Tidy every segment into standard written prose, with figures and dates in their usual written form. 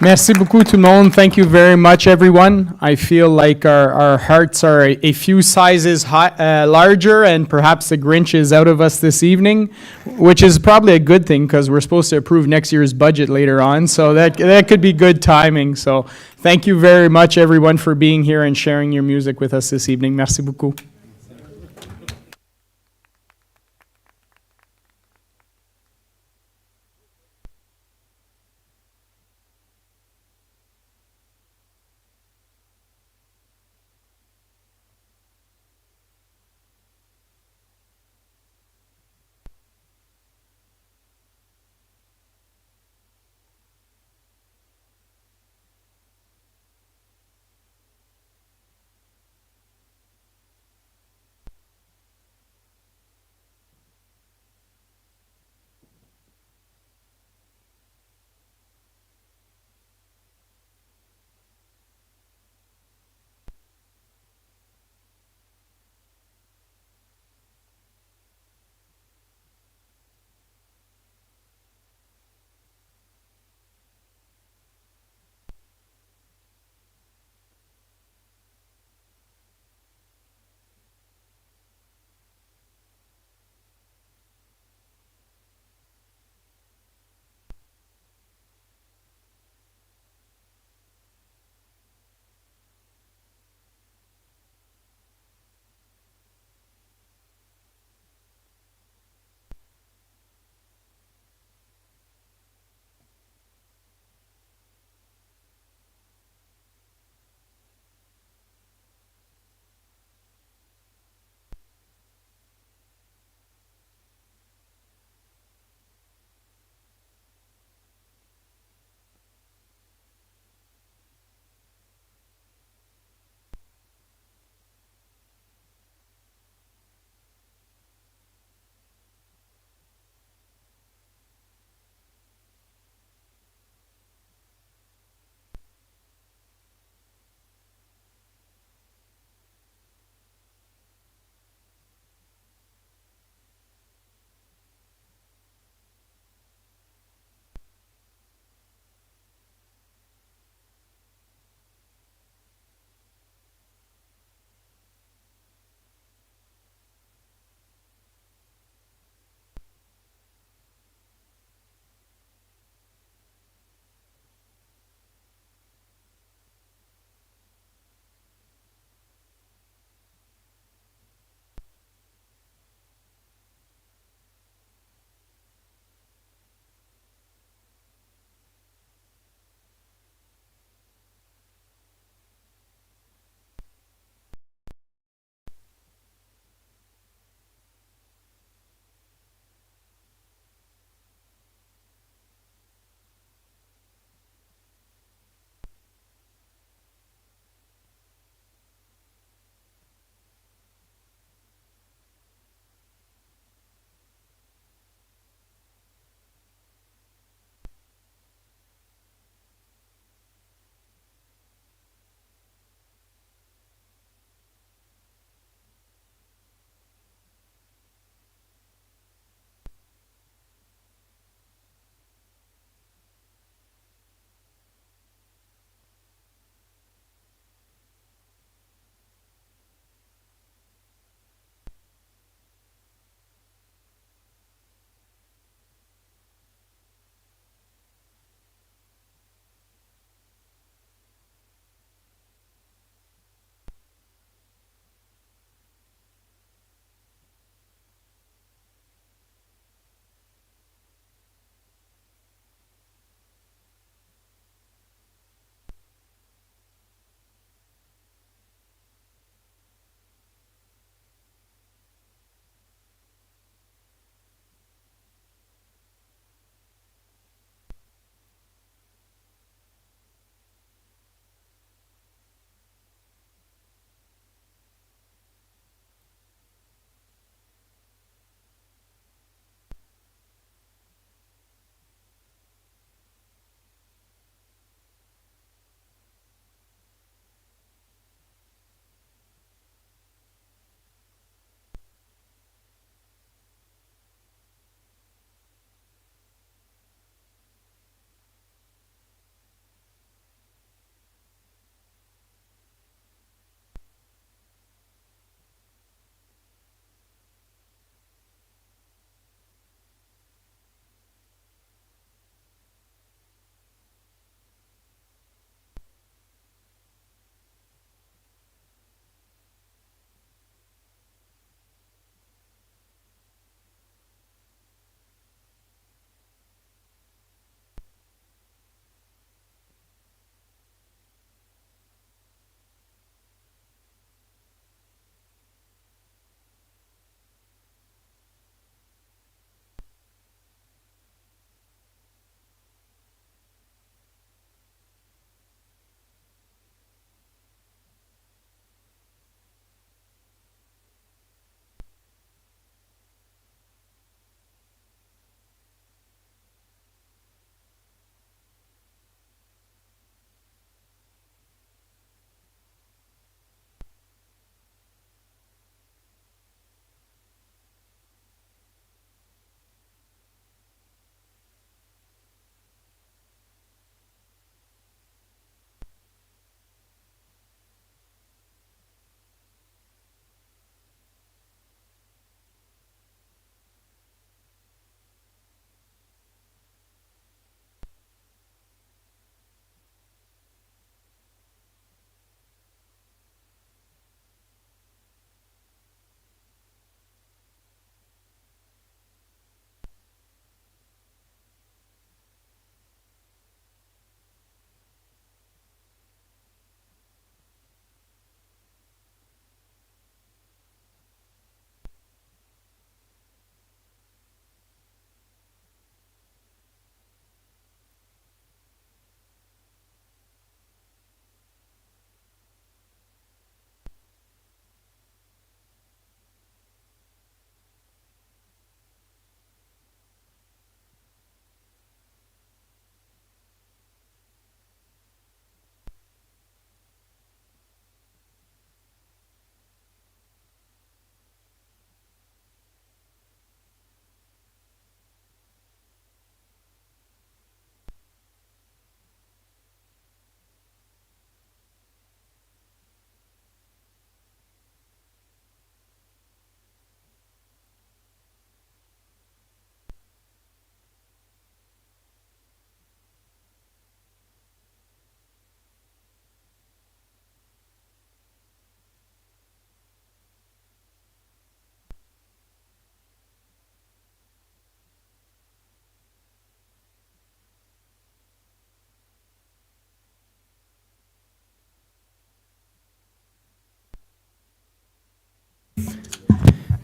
Merci beaucoup tout le monde. Thank you very much, everyone. I feel like our hearts are a few sizes larger, and perhaps the Grinch is out of us this evening, which is probably a good thing because we're supposed to approve next year's budget later on, so that could be good timing. So thank you very much, everyone, for being here and sharing your music with us this evening. Merci beaucoup.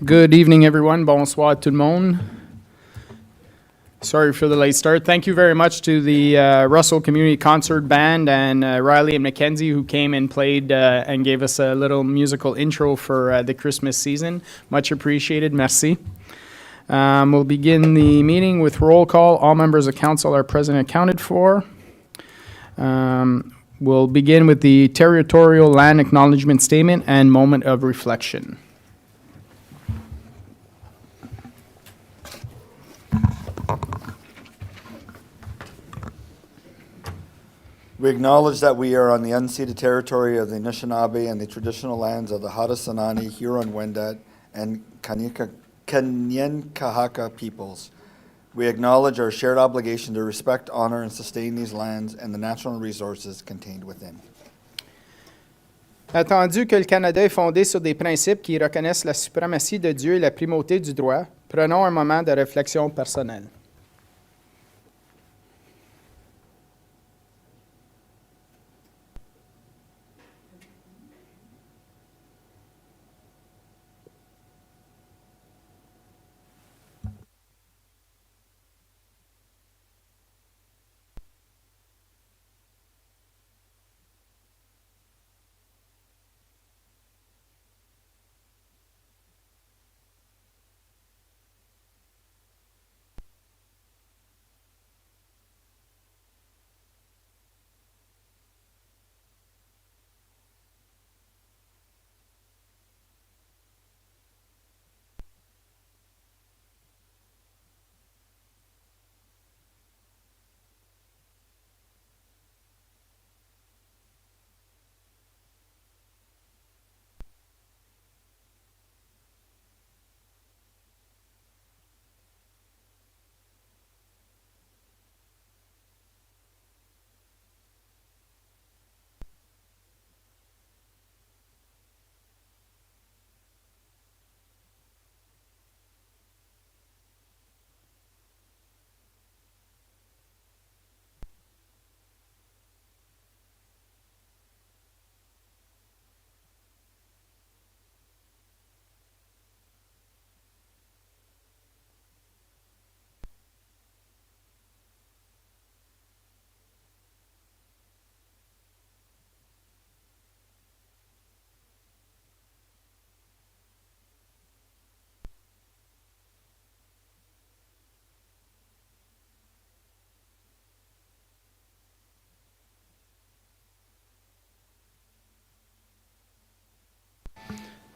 Good evening, everyone. Bonsoir tout le monde. Sorry for the late start. Thank you very much to the Russell Community Concert Band and Riley and Mackenzie who came and played and gave us a little musical intro for the Christmas season. Much appreciated. Merci. We'll begin the meeting with roll call. All members of council are present and accounted for. We'll begin with the Territorial Land Acknowledgement Statement and Moment of Reflection. We acknowledge that we are on the unceded territory of the Anishinaabe and the traditional lands of the Haudenosaunee, Huron-Wendat, and Kanien'kehá:ka peoples. We acknowledge our shared obligation to respect, honor, and sustain these lands and the natural resources contained within. Attendu que le Canada est fondé sur des principes qui reconnaissent la suprématie de Dieu et la primauté du droit, prenons un moment de réflexion personnelle.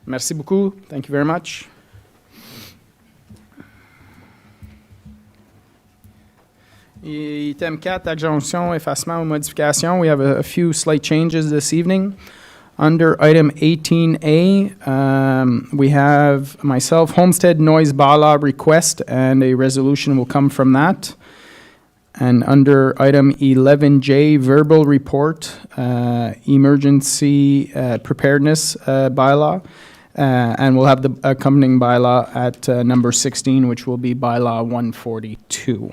Merci beaucoup. Thank you very much. Item 4, adjonction, effacement ou modification. We have a few slight changes this evening. Under item 18A, we have myself, homestead noise bylaw request, and a resolution will come from that. And under item 11J, verbal report, emergency preparedness bylaw. And we'll have the accompanying bylaw at number 16, which will be bylaw 142.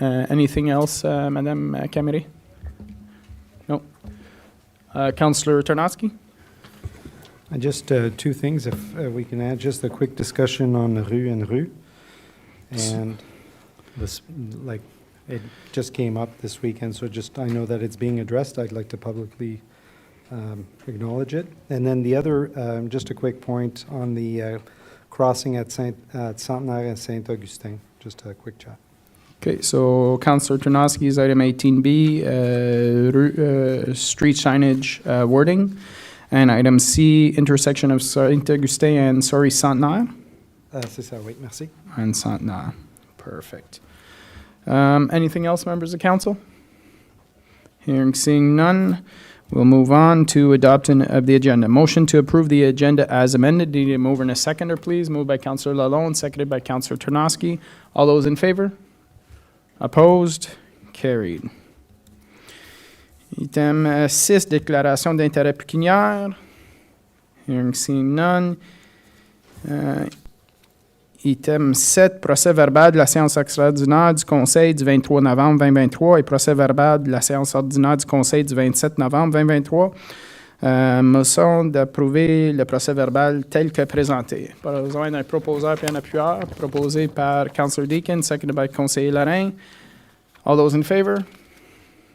Anything else, Madame Cameri? No. Councillor Tarnowski? Just two things, if we can add, just a quick discussion on rue and rue. And this, like, it just came up this weekend, so just, I know that it's being addressed. I'd like to publicly acknowledge it. And then the other, just a quick point on the crossing at Centenaire and Saint-Augustin, just a quick chat. Okay, so Councillor Tarnowski's item 18B, street signage wording. And item C, intersection of Saint-Augustin and, Centenaire? C'est ça, oui, merci. And Centenaire. Perfect. Anything else, members of council? Seeing none, we'll move on to adoption of the agenda. Motion to approve the agenda as amended. Need a mover and a seconder, please. Moved by Councillor Lalonde, seconded by Councillor Tarnowski. All those in favor? Opposed? Carried. Item 6, déclaration d'intérêt pécuniaire. Seeing none. Item 7, procès verbal de la séance extraordinaire du Conseil du 23 novembre 2023 et procès verbal de la séance ordinaire du Conseil du 27 novembre 2023. Motion d'approuver le procès verbal tel que présenté. Pas besoin d'un proposeur et un appuyeur. Proposé par Councillor Deakin, seconded by Conseiller Lorrain. All those in favor?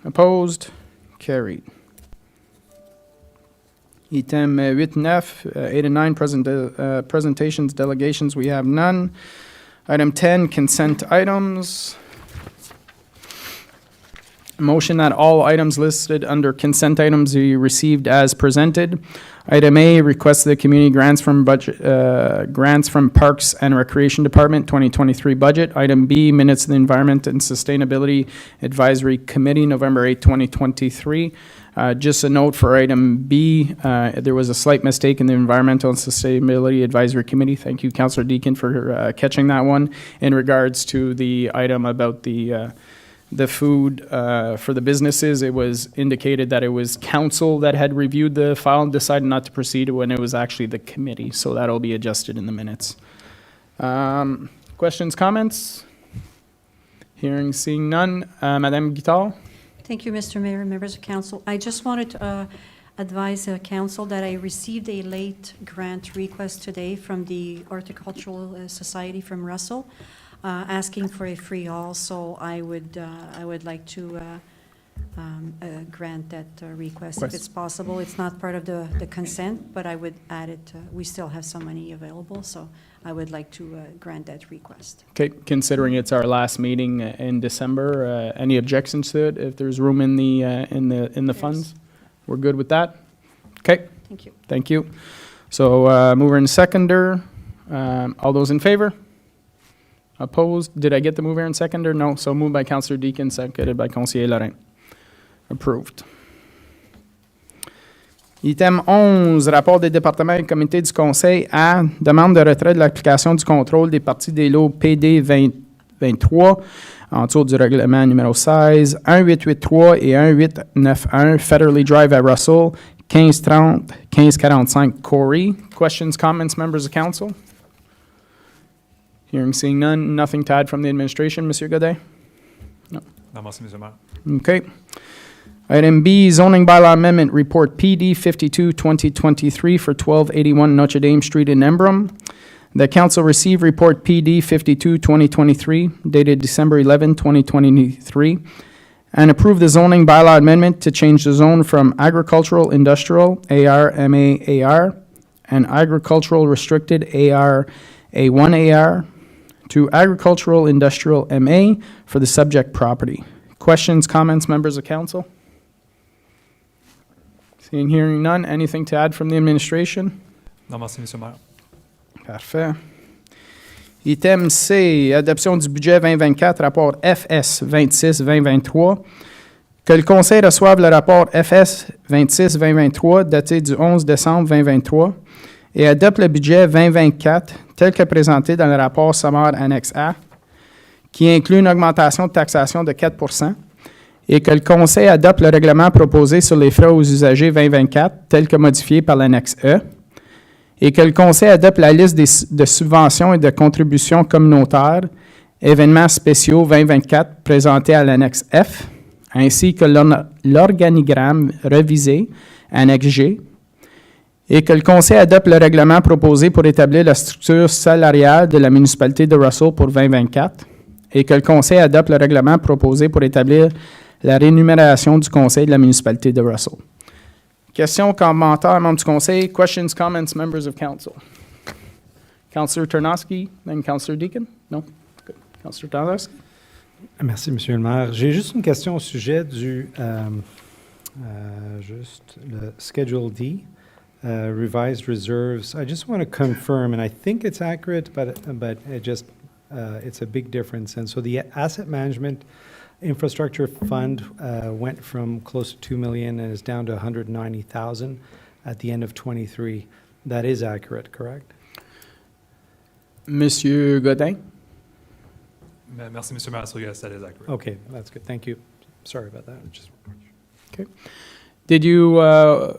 Opposed? Carried. Item 8-9, 8 and 9, presentations, delegations, we have none. Item 10, consent items. Motion that all items listed under consent items be received as presented. Item A, request the community grants from Parks and Recreation Department 2023 budget. Item B, minutes of the Environment and Sustainability Advisory Committee, November 8, 2023. Just a note for item B, there was a slight mistake in the Environmental and Sustainability Advisory Committee. Thank you, Councillor Deakin, for catching that one. In regards to the item about the food for the businesses, it was indicated that it was council that had reviewed the file and decided not to proceed when it was actually the committee. So that'll be adjusted in the minutes. Questions, comments? Hearing, seeing none. Madame Guittard? Thank you, Mr. Mayor and members of council. I just wanted to advise council that I received a late grant request today from the Horticultural Society from Russell, asking for a free haul. So I would like to grant that request if it's possible. It's not part of the consent, but I would add it. We still have some money available, so I would like to grant that request. Okay, considering it's our last meeting in December, any objections to it? If there's room in the funds, we're good with that. Okay. Thank you. Thank you. So mover and seconder, all those in favor? Opposed? Did I get the mover and seconder? No. So moved by Councillor Deakin, seconded by Conseiller Lorrain. Approved. Item 11, rapport des départements et comités du Conseil à demande de retrait de l'application du contrôle des parties des lots PD 2023 en dessous du règlement numéro 16, 1883 et 1891 Fetterly Drive à Russell, 1530, 1545 Quarry. Questions, comments, members of council? Hearing, seeing none, nothing to add from the administration, Monsieur Godet? Non, merci, Monsieur le Maire. Okay. Item B, zoning bylaw amendment report PD 52-2023 for 1281 Notre Dame Street in Embrun. The council received report PD 52-2023 dated December 11, 2023, and approved the zoning bylaw amendment to change the zone from agricultural industrial AR and agricultural restricted AR to agricultural industrial MA for the subject property. Questions, comments, members of council? Seeing, hearing none. Anything to add from the administration? Non, merci, Monsieur le Maire. Parfait. Item C, adoption du budget 2024, rapport FS 26-2023. Que le Conseil reçoive le rapport FS 26-2023 daté du 11 décembre 2023 et adopte le budget 2024 tel que présenté dans le rapport sommaire annexe A, qui inclut une augmentation de taxation de 4 % et que le Conseil adopte le règlement proposé sur les frais aux usagers 2024 tel que modifié par l'annexe E, et que le Conseil adopte la liste de subventions et de contributions communautaires, événements spéciaux 2024 présentés à l'annexe F, ainsi que l'organigramme revisé, annexe G, et que le Conseil adopte le règlement proposé pour établir la structure salariale de la municipalité de Russell pour 2024, et que le Conseil adopte le règlement proposé pour établir la rémunération du Conseil de la municipalité de Russell. Questions, commentaires, membres du Conseil? Questions, comments, members of council? Councillor Ternosky, then Councillor Deakin? No? Good. Councillor Ternosky? Merci, Monsieur le maire. J'ai juste une question au sujet du le Schedule D, Revised Reserves. I just want to confirm, and I think it's accurate, but it just it's a big difference. And so the Asset Management Infrastructure Fund went from close to 2 million and is down to 190,000 at the end of 23. That is accurate, correct? Monsieur Godin? Merci, Monsieur le Maire. So yes, that is accurate. Okay, that's good. Thank you. Sorry about that. Okay. Did you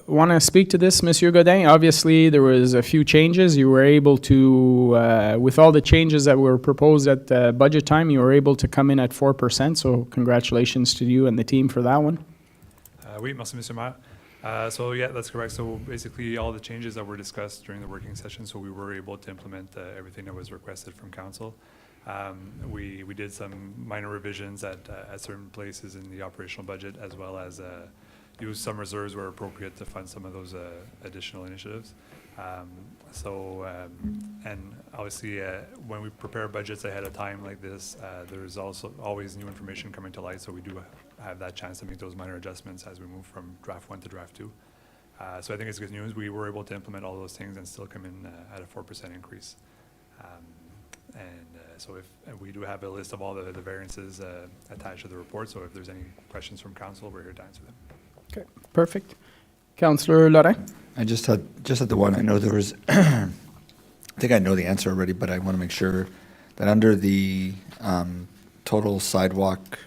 want to speak to this, Monsieur Godin? Obviously, there was a few changes. You were able to, with all the changes that were proposed at budget time, you were able to come in at 4%. So congratulations to you and the team for that one. Oui, merci, Monsieur le Maire. So yeah, that's correct. So basically, all the changes that were discussed during the working session, so we were able to implement everything that was requested from council. We did some minor revisions at certain places in the operational budget, as well as use some reserves where appropriate to fund some of those additional initiatives. And obviously, when we prepare budgets ahead of time like this, there's also always new information coming to light, so we do have that chance to make those minor adjustments as we move from draft 1 to draft 2. So I think it's good news. We were able to implement all those things and still come in at a 4% increase. So and we do have a list of all the variances attached to the report, so if there's any questions from council, we're here to answer them. Okay, perfect. Councillor Laurent? I just had the one, I know there was, I think I know the answer already, but I want to make sure that under the total sidewalk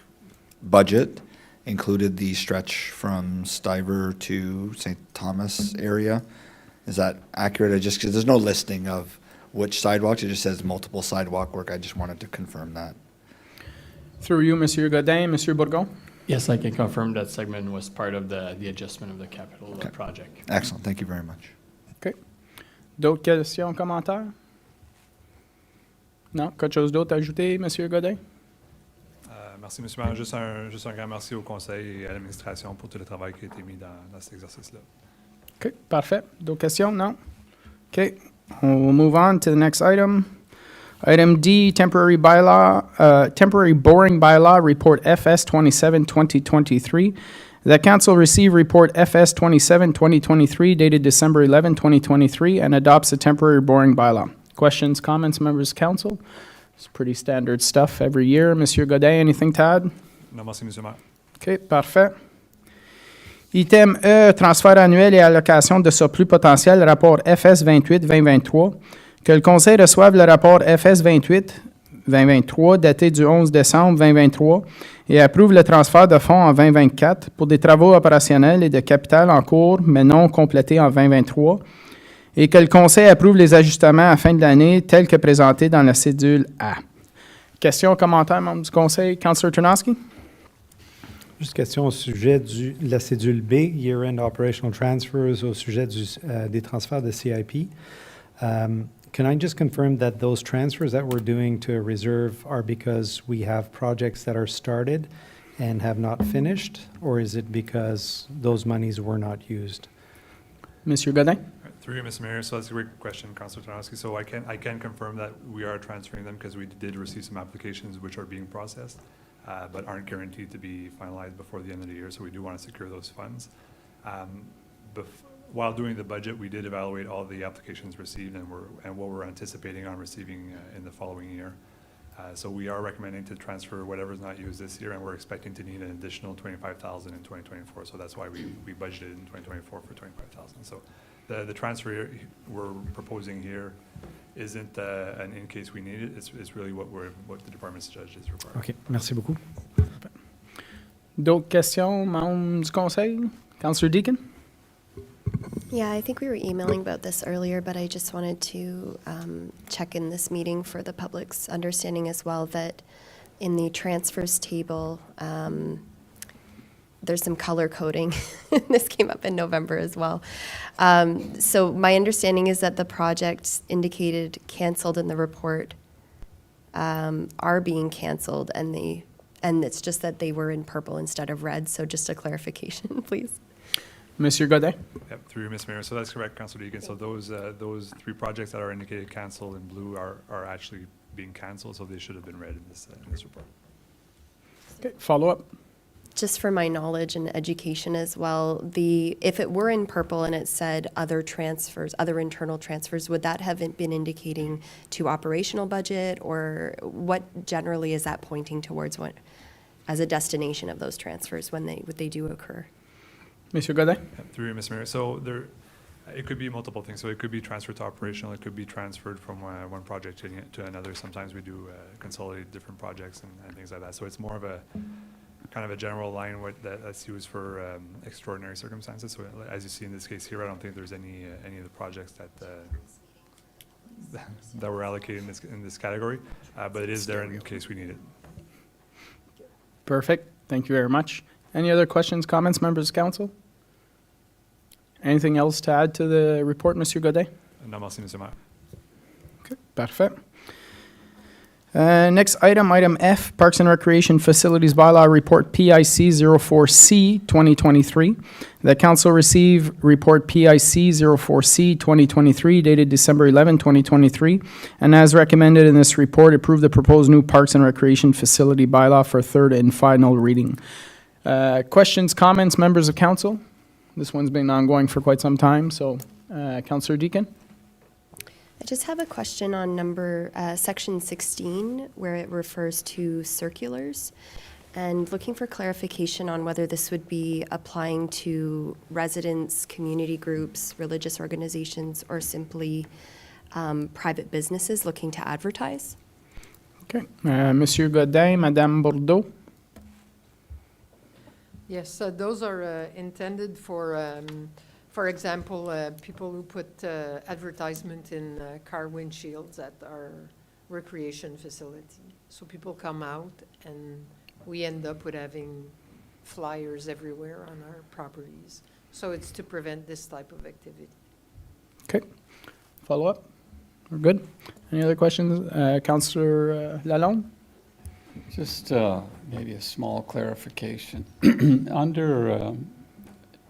budget included the stretch from Stiver to St. Thomas area. Is that accurate? Because there's no listing of which sidewalks, it just says multiple sidewalk work. I just wanted to confirm that. Through you, Monsieur Godin, Monsieur Bourgon? Yes, I can confirm that segment was part of the adjustment of the capital Okay. project. Excellent, thank you very much. OK. D'autres questions, commentaires? Non? Quelque chose d'autre à ajouter, Monsieur Godin? Merci, M. Maire. Juste un grand merci au conseil et à l'administration pour tout le travail qui a été mis dans cet exercice-là. OK, parfait. D'autres questions? Non? OK. We'll move on to the next item. Item D, temporary boring bylaw, report FS 27, 2023. The council received report FS 27, 2023, dated December 11, 2023, and adopts a temporary boring bylaw. Questions, comments, members of council? It's pretty standard stuff every year. Monsieur Godin, anything to add? Non, merci, M. Maire. OK, parfait. Item E, transfert annuel et allocation de surplus potentiel, rapport FS 28-2023. Que le Conseil reçoive le rapport FS 28-2023 daté du 11 décembre 2023 et approuve le transfert de fonds en 2024 pour des travaux opérationnels et de capital en cours mais non complétés en 2023 et que le Conseil approuve les ajustements à fin de l'année tels que présentés dans la cédule A. Questions, commentaires, membres du Conseil? Councillor Ternowski? Juste question au sujet de la cédule B, Year-End Operational Transfers, au sujet des transferts de CIP. Can I just confirm that those transfers that we're doing to a reserve are because we have projects that are started and have not finished, or is it because those monies were not used? Monsieur Godin? Through you, Mr. Mayor. So that's a great question, Councilor Tarnowski. So I can confirm that we are transferring them because we did receive some applications which are being processed, but aren't guaranteed to be finalized before the end of the year. So we do want to secure those funds. While doing the budget, we did evaluate all the applications received and what we're anticipating on receiving in the following year. So we are recommending to transfer whatever's not used this year, and we're expecting to need an additional $25,000 in 2024. So that's why we budgeted in 2024 for $25,000. So the transfer we're proposing here isn't an in case we need it. It's really what the department's judge is requiring. OK, merci beaucoup. D'autres questions, membres du Conseil? Councillor Deacon? Yeah, I think we were emailing about this earlier, but I just wanted to check in this meeting for the public's understanding as well that in the transfers table, there's some color coding. This came up in November as well. So my understanding is that the projects indicated canceled in the report are being canceled, and it's just that they were in purple instead of red. So just a clarification, please. Monsieur Godin? Yep, through you, Ms. Mayor. So that's correct, Councilor Deacon. So those three projects that are indicated canceled in blue are actually being canceled, so they should have been read in this report. Okay, follow up. Just for my knowledge and education as well, if it were in purple and it said other transfers, other internal transfers, would that have been indicating to operational budget, or what generally is that pointing towards as a destination of those transfers when they do occur? Monsieur Godin? Through you, Ms. Mayor. So it could be multiple things. So it could be transferred to operational. It could be transferred from one project to another. Sometimes we do consolidate different projects and things like that. So it's more of a kind of a general line that's used for extraordinary circumstances. So as you see in this case here, I don't think there's any of the projects that were allocated in this category, but it is there in case we need it. Perfect. Thank you very much. Any other questions, comments, members of council? Anything else to add to the report, Monsieur Godet? Non, merci, Monsieur le Maire. Okay, parfait. Next item, item F, Parks and Recreation Facilities Bylaw Report PIC 04C 2023. The council received report PIC 04C 2023 dated December 11, 2023, and as recommended in this report, approve the proposed new Parks and Recreation Facility Bylaw for third and final reading. Questions, comments, members of council? This one's been ongoing for quite some time, so Councillor Deacon? I just have a question on section 16, where it refers to circulars, and looking for clarification on whether this would be applying to residents, community groups, religious organizations, or simply private businesses looking to advertise. Okay. Monsieur Godin, Madame Bordeaux? Yes, those are intended for example, people who put advertisement in car windshields at our recreation facility. So people come out and we end up with having flyers everywhere on our properties. So it's to prevent this type of activity. Okay. Follow up? We're good? Any other questions? Councillor Lalonde? Just maybe a small clarification. Under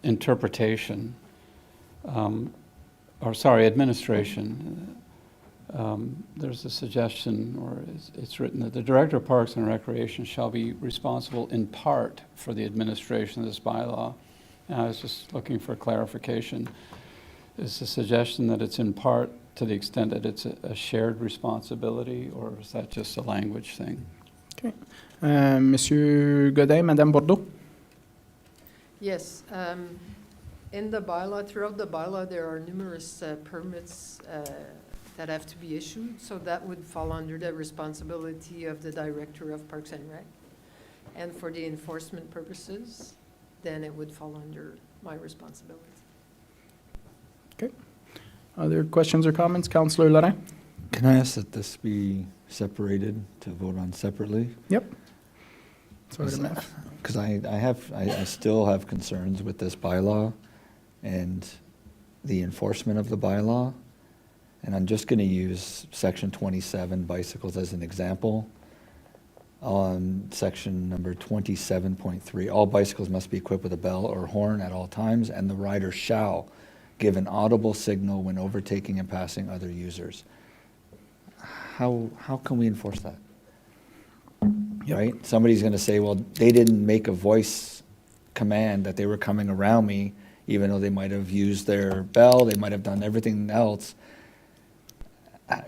interpretation, administration, there's a suggestion, or it's written that the Director of Parks and Recreation shall be responsible in part for the administration of this bylaw. And I was just looking for clarification. Is the suggestion that it's in part to the extent that it's a shared responsibility, or is that just a language thing? Okay. Monsieur Godin, Madame Bordeaux? Yes, in the bylaw, throughout the bylaw, there are numerous permits that have to be issued, so that would fall under the responsibility of the Director of Parks and Rec. And for the enforcement purposes, then it would fall under my responsibility. Okay. Other questions or comments? Councillor Laurent? Can I ask that this be separated to vote on separately? Yep. Sorry to miss. Because I still have concerns with this bylaw and the enforcement of the bylaw. And I'm just going to use section 27, bicycles, as an example. On section number 27.3, all bicycles must be equipped with a bell or horn at all times, and the rider shall give an audible signal when overtaking and passing other users. How can we enforce that? Yep. Right? Somebody's going to say, well, they didn't make a voice command that they were coming around me, even though they might have used their bell, they might have done everything else.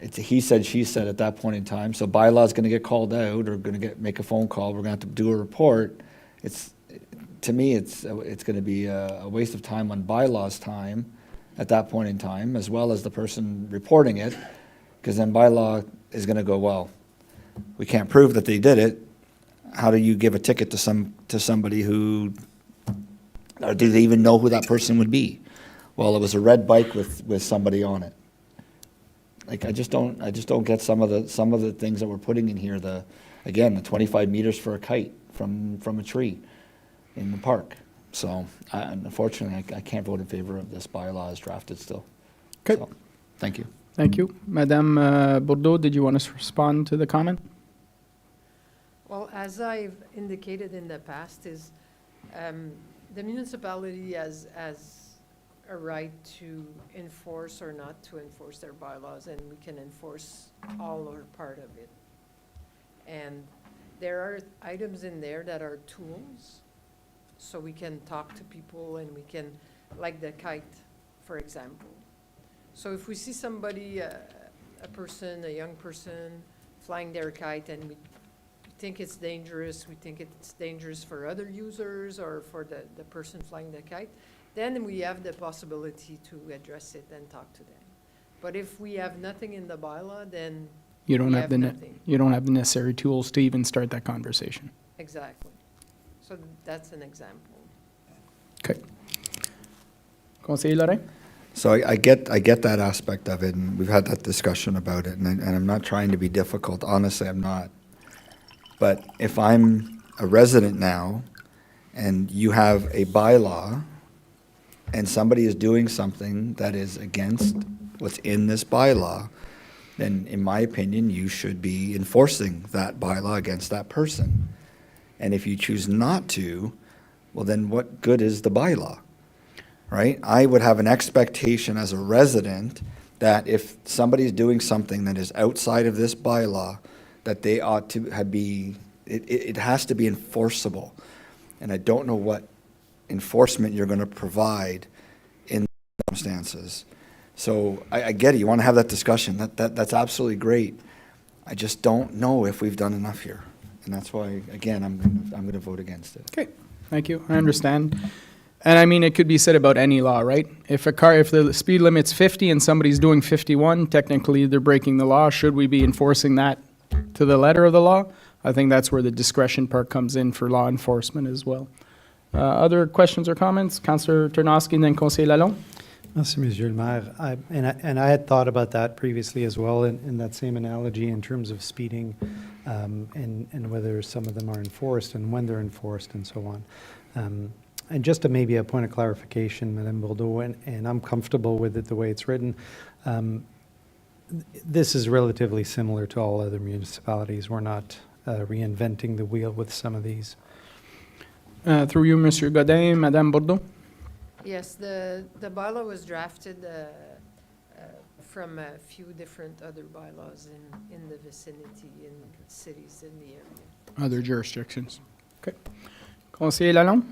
It's a he said, she said at that point in time. So bylaw's going to get called out, or going to make a phone call. We're going to have to do a report. To me, it's going to be a waste of time on bylaw's time at that point in time, as well as the person reporting it, because then bylaw is going to go, well, we can't prove that they did it. How do you give a ticket to somebody who, or do they even know who that person would be? Well, it was a red bike with somebody on it. Like, I just don't get some of the things that we're putting in here. The 25 meters for a kite from a tree in the park. So unfortunately, I can't vote in favor of this bylaw as drafted still. Okay. So, thank you. Thank you. Madame Bordeaux, did you want to respond to the comment? Well, as I've indicated in the past, is the municipality has a right to enforce or not to enforce their bylaws, and we can enforce all or part of it. And there are items in there that are tools, so we can talk to people, and we can, like the kite, for example. So if we see somebody, a young person, flying their kite, and we think it's dangerous, we think it's dangerous for other users or for the person flying the kite, then we have the possibility to address it and talk to them. But if we have nothing in the bylaw, then You don't we have nothing. you don't have the necessary tools to even start that conversation. Exactly. So that's an example. Okay. Conseiller Laurent? So I get that aspect of it, and we've had that discussion about it, and I'm not trying to be difficult. Honestly, I'm not. But if I'm a resident now, and you have a bylaw and somebody is doing something that is against what's in this bylaw, then in my opinion, you should be enforcing that bylaw against that person. And if you choose not to, well, then what good is the bylaw, right? I would have an expectation as a resident that if somebody's doing something that is outside of this bylaw, that they ought to it has to be enforceable. And I don't know what enforcement you're going to provide in circumstances. So I get it. You want to have that discussion. That's absolutely great. I just don't know if we've done enough here. And that's why, again, I'm going to vote against it. Okay, thank you. I understand. And I mean, it could be said about any law, right? If the speed limit's 50 and somebody's doing 51, technically they're breaking the law. Should we be enforcing that to the letter of the law? I think that's where the discretion part comes in for law enforcement as well. Other questions or comments? Councillor Ternosky and then Conseiller Lalonde. Merci, Monsieur le Maire. I had thought about that previously as well in that same analogy in terms of speeding and whether some of them are enforced and when they're enforced and so on. And just to maybe a point of clarification, Madame Bourdeau, and I'm comfortable with it the way it's written, this is relatively similar to all other municipalities. We're not reinventing the wheel with some of these. Through you, Monsieur Godin, Madame Bourdeau. Yes, the bylaw was drafted from a few different other bylaws in the vicinity, in cities in the area. Other jurisdictions. Okay. Conseiller Lalonde.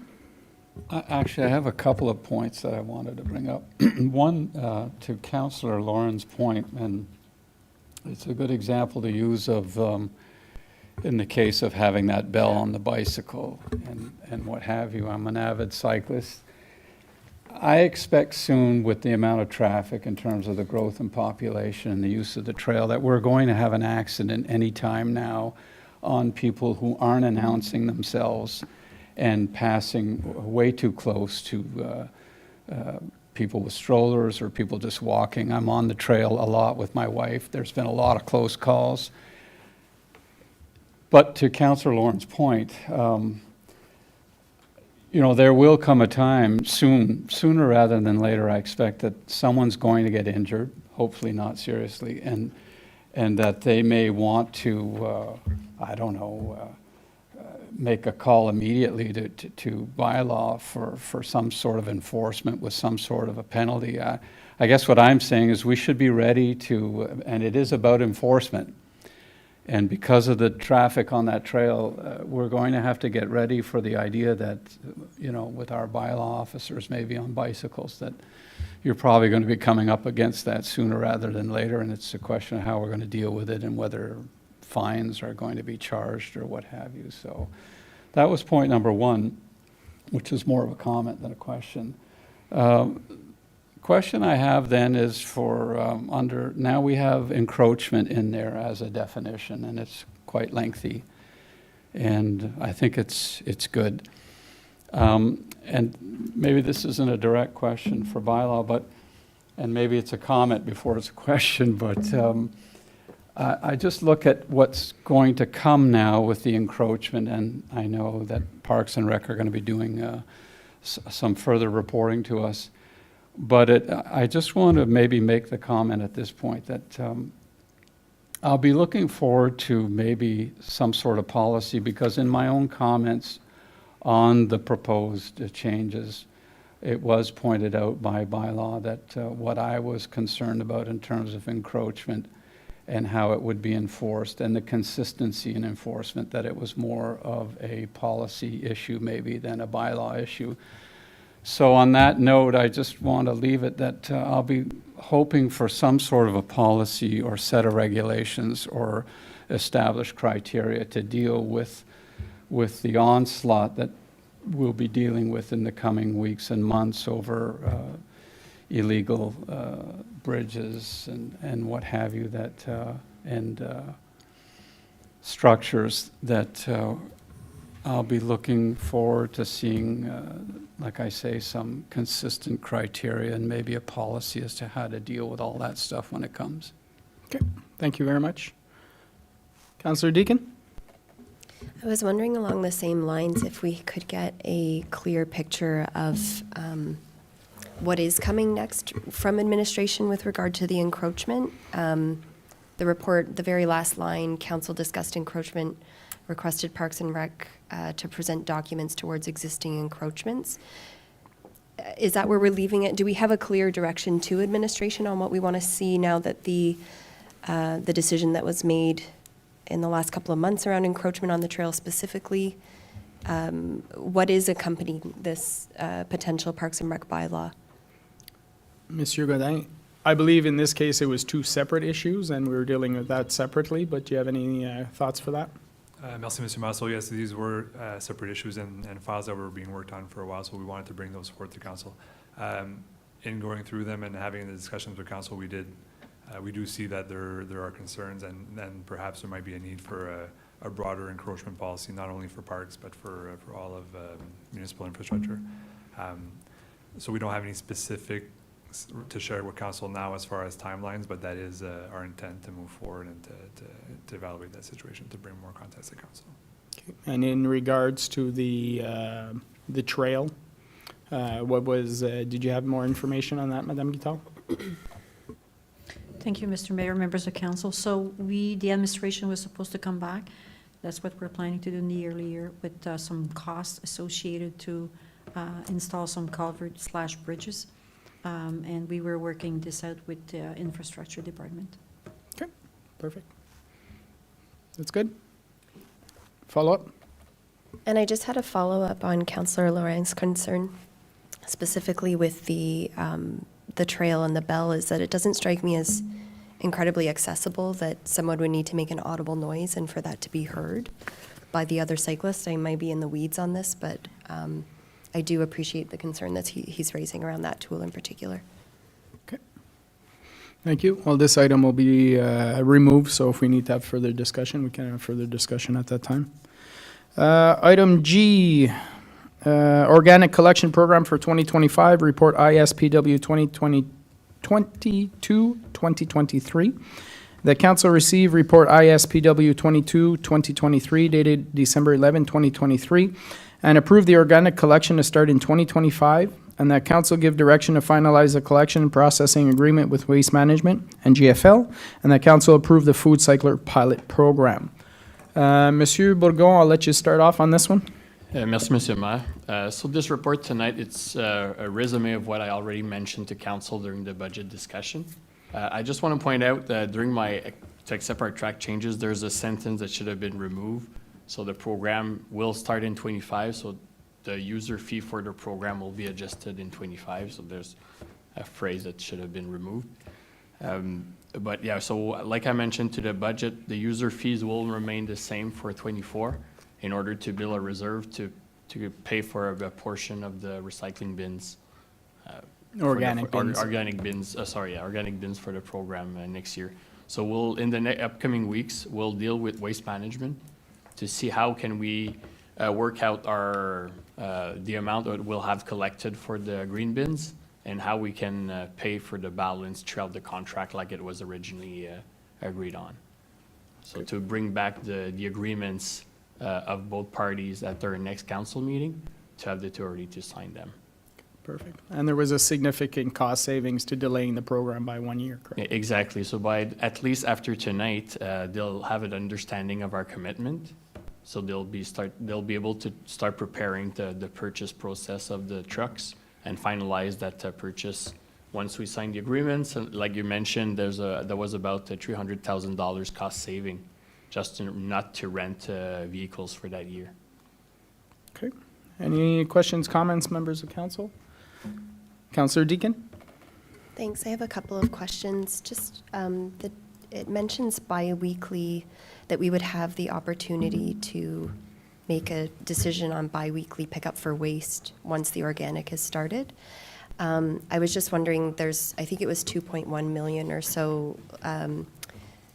Actually, I have a couple of points that I wanted to bring up. One, to Councillor Lauren's point, and it's a good example to use of, in the case of having that bell on the bicycle and what have you. I'm an avid cyclist. I expect soon, with the amount of traffic in terms of the growth in population and the use of the trail, that we're going to have an accident any time now on people who aren't announcing themselves and passing way too close to people with strollers or people just walking. I'm on the trail a lot with my wife. There's been a lot of close calls. But to Councillor Lauren's point, you know, there will come a time sooner rather than later, I expect, that someone's going to get injured, hopefully not seriously, and that they may want to, I don't know, make a call immediately to bylaw for some sort of enforcement with some sort of a penalty. I guess what I'm saying is we should be ready to, and it is about enforcement. And because of the traffic on that trail, we're going to have to get ready for the idea that, you know, with our bylaw officers maybe on bicycles, that you're probably going to be coming up against that sooner rather than later. And it's a question of how we're going to deal with it and whether fines are going to be charged or what have you. So that was point number one, which is more of a comment than a question. Question I have then is for now we have encroachment in there as a definition, and it's quite lengthy, and I think it's good. And maybe this isn't a direct question for bylaw, and maybe it's a comment before it's a question, but I just look at what's going to come now with the encroachment, and I know that Parks and Rec are going to be doing some further reporting to us. But I just want to maybe make the comment at this point that I'll be looking forward to maybe some sort of policy, because in my own comments on the proposed changes, it was pointed out by bylaw that what I was concerned about in terms of encroachment and how it would be enforced and the consistency in enforcement, that it was more of a policy issue maybe than a bylaw issue. So on that note, I just want to leave it that I'll be hoping for some sort of a policy or set of regulations or established criteria to deal with the onslaught that we'll be dealing with in the coming weeks and months over illegal bridges and what have you, that and structures that I'll be looking forward to seeing, like I say, some consistent criteria and maybe a policy as to how to deal with all that stuff when it comes. Okay, thank you very much. Councillor Deakin? I was wondering along the same lines if we could get a clear picture of what is coming next from administration with regard to the encroachment. The report, the very last line, council discussed encroachment, requested Parks and Rec to present documents towards existing encroachments. Is that where we're leaving it? Do we have a clear direction to administration on what we want to see now that the decision that was made in the last couple of months around encroachment on the trail specifically? What is accompanying this potential Parks and Rec bylaw? Monsieur Godin, I believe in this case it was two separate issues and we were dealing with that separately, but do you have any thoughts for that? Merci, Mr. Massel. Yes, these were separate issues and files that were being worked on for a while, so we wanted to bring those forward to council. In going through them and having the discussions with council, we do see that there are concerns and perhaps there might be a need for a broader encroachment policy, not only for parks, but for all of municipal infrastructure. So we don't have any specific to share with council now as far as timelines, but that is our intent to move forward and to evaluate that situation, to bring more context to council. Okay. And in regards to the trail, did you have more information on that, Madame Guital? Thank you, Mr. Mayor, members of council. So the administration was supposed to come back. That's what we're planning to do in the early year with some costs associated to install some culvert/bridges. And we were working this out with the infrastructure department. Okay, perfect. That's good. Follow up? And I just had a follow-up on Councillor Laurent's concern, specifically with the trail and the bell, is that it doesn't strike me as incredibly accessible that someone would need to make an audible noise and for that to be heard by the other cyclists. I might be in the weeds on this, but I do appreciate the concern that he's raising around that tool in particular. Okay. Thank you. Well, this item will be removed, so if we need to have further discussion, we can have further discussion at that time. Item G, Organic Collection Program for 2025, Report ISPW 2022-2023. The council received Report ISPW 22-2023 dated December 11, 2023, and approved the organic collection to start in 2025, and that council give direction to finalize the collection and processing agreement with Waste Management and GFL, and that council approve the food cycler pilot program. Monsieur Bourgon, I'll let you start off on this one. Merci, Monsieur Maire. So this report tonight, it's a resume of what I already mentioned to council during the budget discussion. I just want to point out that during my to accept our track changes, there's a sentence that should have been removed. So the program will start in 25, so the user fee for the program will be adjusted in 25, so there's a phrase that should have been removed. But yeah, so like I mentioned to the budget, the user fees will remain the same for 24 in order to build a reserve to pay for a portion of the recycling bins. Organic bins. Organic bins, organic bins for the program next year. So we'll, in the upcoming weeks, we'll deal with Waste Management to see how can we work out our the amount that we'll have collected for the green bins and how we can pay for the balance throughout the contract like it was originally agreed on. So to bring back the agreements of both parties at their next council meeting to have the authority to sign them. Perfect. And there was a significant cost savings to delaying the program by 1 year, correct? Exactly. So by at least after tonight, they'll have an understanding of our commitment. So they'll be able to start preparing the purchase process of the trucks and finalize that purchase once we sign the agreements. And like you mentioned, there was about $300,000 cost saving just not to rent vehicles for that year. Okay. Any questions, comments, members of council? Councillor Deakin? Thanks. I have a couple of questions. Just it mentions bi-weekly, that we would have the opportunity to make a decision on bi-weekly pickup for waste once the organic has started. I was just wondering, I think it was 2.1 million or so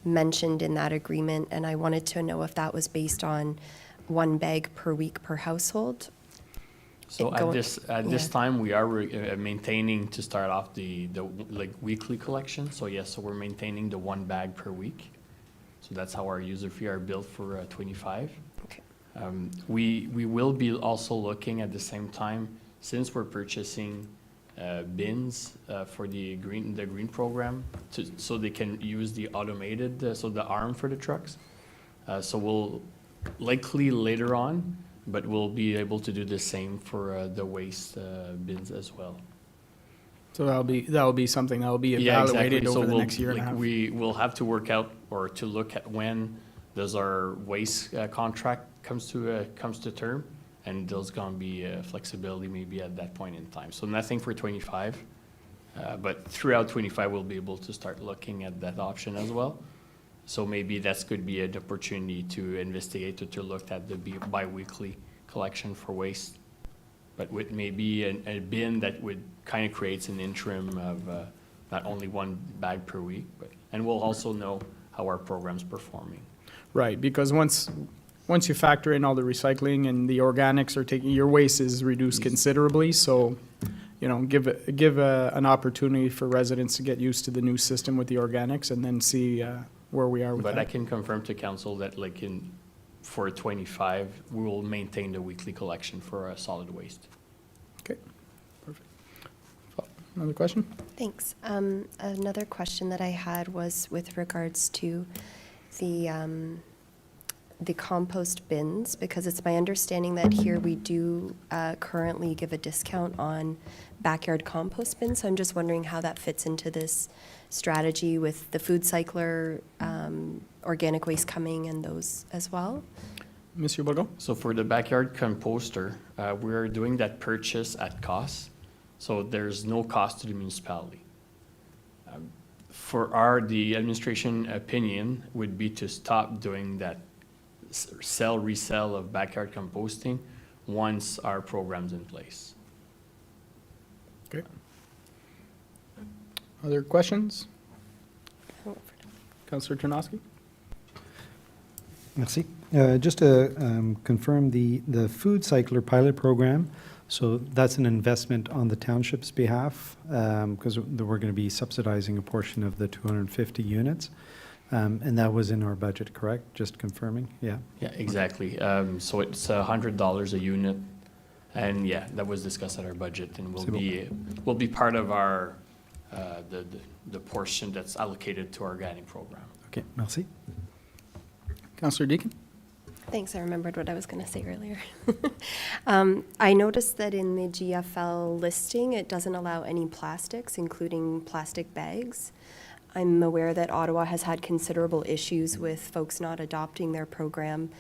mentioned in that agreement, and I wanted to know if that was based on 1 bag per week per household. So at this time, we are maintaining to start off the weekly collection. So yes, so we're maintaining the 1 bag per week. So that's how our user fee are built for 25. Okay. We will be also looking at the same time, since we're purchasing bins for the green program so they can use the automated, so the arm for the trucks. So we'll likely later on, but we'll be able to do the same for the waste bins as well. So that'll be something that'll be Yeah, exactly. evaluated So over the we'll- next year and a like, half. We will have to work out or to look at when does our waste contract comes to term, and there's gonna be flexibility maybe at that point in time. So nothing for 25, but throughout 25, we'll be able to start looking at that option as well. So maybe that could be an opportunity to investigate or to look at the bi-weekly collection for waste. But with maybe a bin that would kind of creates an interim of not only one bag per week, and we'll also know how our program's performing. Right, because once you factor in all the recycling and the organics are taking, your waste is reduced considerably, so, you know, give an opportunity for residents to get used to the new system with the organics and then see where we are with But I that. can confirm to council that like for 25, we will maintain the weekly collection for solid waste. Okay, perfect. Another question? Thanks. Another question that I had was with regards to the compost bins, because it's my understanding that here we do currently give a discount on backyard compost bins. So I'm just wondering how that fits into this strategy with the food cycler, organic waste coming and those as well. Monsieur Bourgon? So for the backyard composter, we're doing that purchase at cost, so there's no cost to the municipality. For the administration opinion would be to stop doing that resell of backyard composting once our program's in place. Okay. Other questions? Councillor Tarnowski? Merci. Just to confirm the food cycler pilot program, so that's an investment on the township's behalf, because we're going to be subsidizing a portion of the 250 units. And that was in our budget, correct? Just confirming, yeah? Yeah, exactly. So it's $100 a unit, and yeah, that was discussed at our budget, and will be part of our the portion that's allocated to our organic program. Okay, merci. Councillor Deacon? Thanks, I remembered what I was going to say earlier. I noticed that in the GFL listing, it doesn't allow any plastics, including plastic bags. I'm aware that Ottawa has had considerable issues with folks not adopting their program.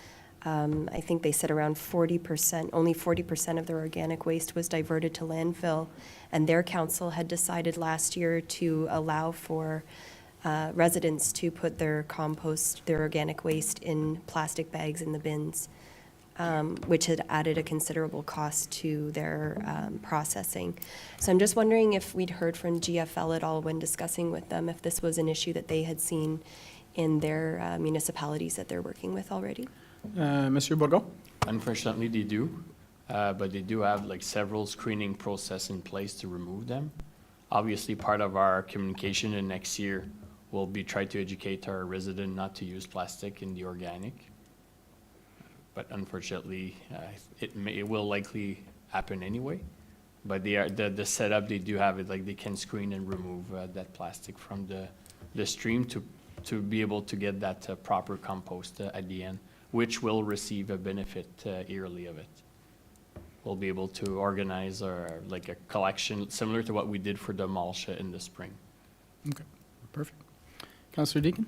I think they said around 40%, only 40% of their organic waste was diverted to landfill, and their council had decided last year to allow for residents to put their organic waste in plastic bags in the bins, which had added a considerable cost to their processing. So I'm just wondering if we'd heard from GFL at all when discussing with them, if this was an issue that they had seen in their municipalities that they're working with already. Monsieur Bourgon? Unfortunately, they do, but they do have like several screening process in place to remove them. Obviously, part of our communication in next year will be try to educate our resident not to use plastic in the organic. But unfortunately, it will likely happen anyway. But the setup they do have it like they can screen and remove that plastic from the stream to be able to get that proper compost at the end, which will receive a benefit yearly of it. We'll be able to organize like a collection similar to what we did for the mulch in the spring. Okay, perfect. Councillor Deacon?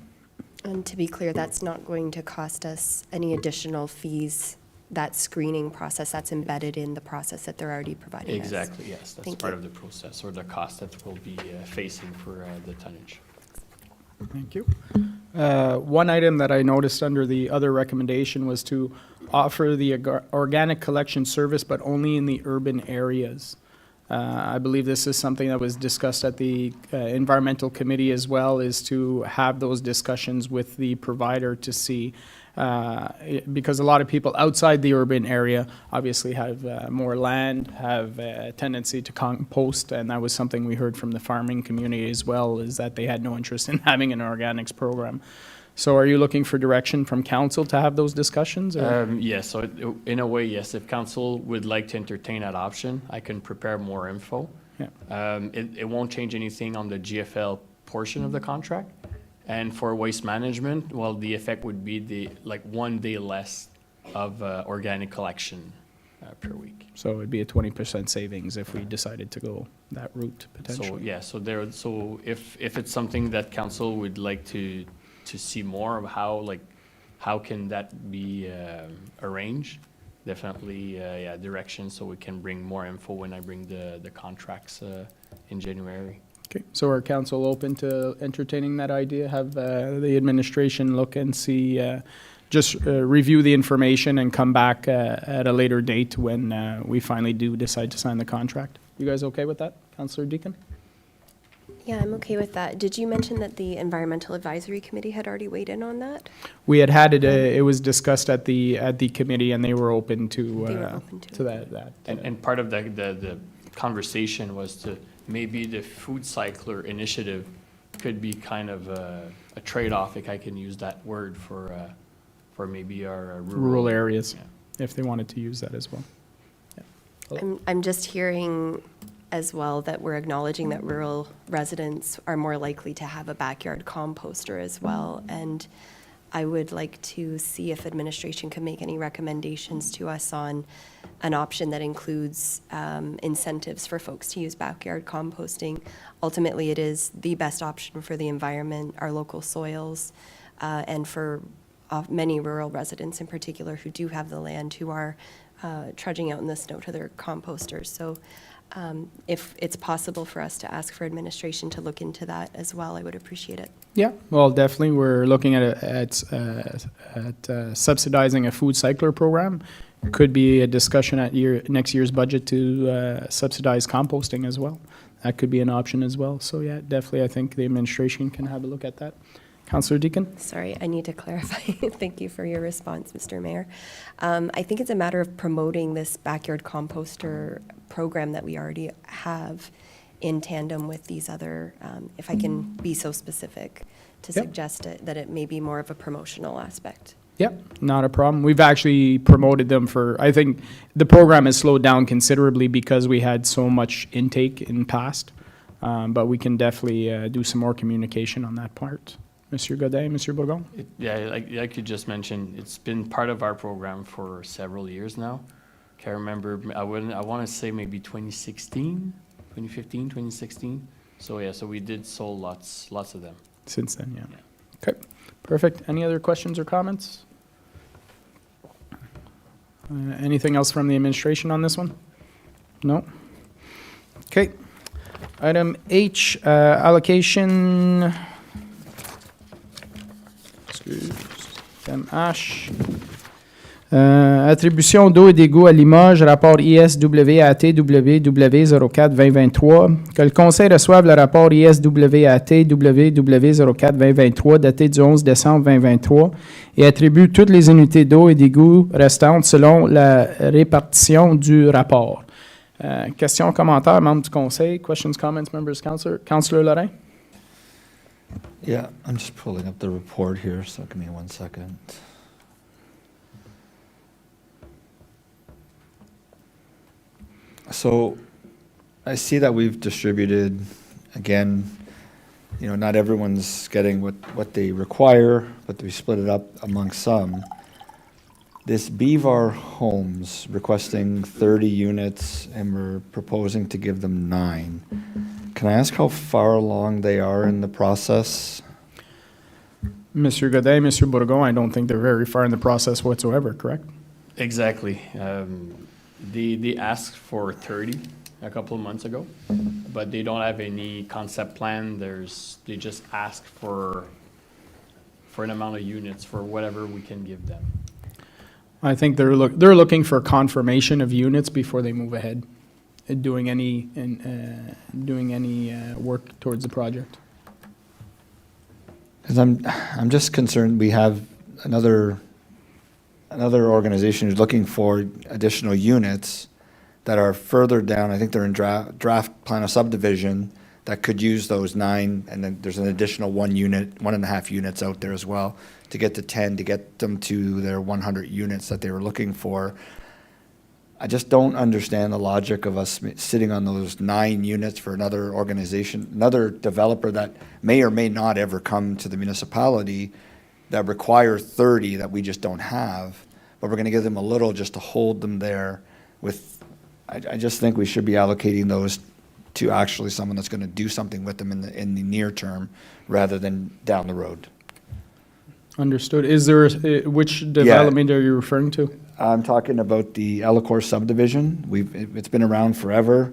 And to be clear, that's not going to cost us any additional fees. That screening process, that's embedded in the process that they're already providing us. Exactly, yes. That's Thank part you. of the process or the cost that we'll be facing for the tonnage. Thank you. One item that I noticed under the other recommendation was to offer the organic collection service, but only in the urban areas. I believe this is something that was discussed at the environmental committee as well, is to have those discussions with the provider to see, because a lot of people outside the urban area obviously have more land, have a tendency to compost, and that was something we heard from the farming community as well, is that they had no interest in having an organics program. So are you looking for direction from council to have those discussions? Or? Yes, so in a way, yes. If council would like to entertain that option, I can prepare more info. It won't change anything on the GFL portion of the contract. And for waste management, well, the effect would be like 1 day less of organic collection per week. So it'd be a 20% savings if we decided to go that route So, potentially. yeah, so if it's something that council would like to see more of how can that be arranged, definitely, direction, so we can bring more info when I bring the contracts in January. Okay, so are council open to entertaining that idea? Have the administration look and see, just review the information and come back at a later date when we finally do decide to sign the contract? You guys okay with that, Councillor Deacon? Yeah, I'm okay with that. Did you mention that the Environmental Advisory Committee had already weighed in on that? We had it, it was discussed at the committee, and they were open to, They were open to that. And part of the conversation was to, maybe the food cycler initiative could be kind of a trade-off, if I can use that word, for maybe our Rural areas, Yeah. if they wanted to use that as well. I'm just hearing as well that we're acknowledging that rural residents are more likely to have a backyard composter as well. And I would like to see if administration can make any recommendations to us on an option that includes incentives for folks to use backyard composting. Ultimately, it is the best option for the environment, our local soils, and for many rural residents in particular who do have the land, who are trudging out in the snow to their composters. So if it's possible for us to ask for administration to look into that as well, I would appreciate it. Yeah, well, definitely, we're looking at subsidizing a food cycler program. Could be a discussion at next year's budget to subsidize composting as well. That could be an option as well. So yeah, definitely, I think the administration can have a look at that. Councillor Deacon? Sorry, I need to clarify. Thank you for your response, Mr. Mayor. I think it's a matter of promoting this backyard composter program that we already have in tandem with these other, if I can be so specific, to Yep. suggest it, that it may be more of a promotional aspect. Yep, not a problem. We've actually promoted them for, I think the program has slowed down considerably because we had so much intake in past. But we can definitely do some more communication on that part. Monsieur Godin, Monsieur Bourgon? Yeah, like you just mentioned, it's been part of our program for several years now. Can't remember, I want to say maybe 2016, 2015, 2016. So yeah, so we did sold lots of them. Since then, yeah. Okay, perfect. Any other questions or comments? Anything else from the administration on this one? No? Okay. Item H, allocation. Item H. Attribution d'eau et d'égouts à Limoges, rapport ISWAT-WW 04-2023. Que le Conseil reçoive le rapport ISWAT-WW 04-2023 daté du 11 décembre 2023 et attribue toutes les unités d'eau et d'égouts restantes selon la répartition du rapport. Questions, commentaires, membres du Conseil? Questions, comments, members, Councillor Lorrain? Yeah, I'm just pulling up the report here, so give me 1 second. So I see that we've distributed, again, you know, not everyone's getting what they require, but we split it up among some. This Bevar Homes requesting 30 units, and we're proposing to give them 9. Can I ask how far along they are in the process? Monsieur Godin, Monsieur Bourgon, I don't think they're very far in the process whatsoever, correct? Exactly. They asked for 30 a couple of months ago, but they don't have any concept plan. They just ask for an amount of units for whatever we can give them. I think they're looking for confirmation of units before they move ahead in doing any work towards the project. Because I'm just concerned we have another organization who's looking for additional units that are further down. I think they're in draft plan of subdivision that could use those 9, and then there's an additional 1.5 units out there as well to get to 10, to get them to their 100 units that they were looking for. I just don't understand the logic of us sitting on those 9 units for another organization, another developer that may or may not ever come to the municipality that require 30 that we just don't have, but we're going to give them a little just to hold them there with, I just think we should be allocating those to actually someone that's going to do something with them in the near term rather than down the road. Understood. Is there, which development are you referring to? I'm talking about the Elacore subdivision. It's been around forever.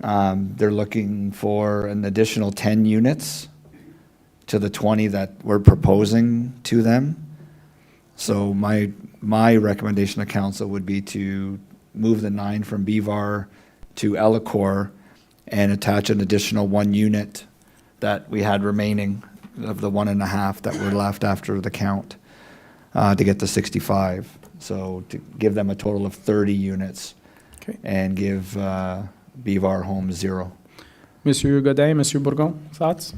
They're looking for an additional 10 units to the 20 that we're proposing to them. So my recommendation to council would be to move the 9 from BVAR to Elacore and attach an additional 1 unit that we had remaining of the 1.5 that were left after the count to get to 65. So to give them a total of 30 units. Okay. And give BVAR Homes 0. Monsieur Godin, Monsieur Bourgon, thoughts?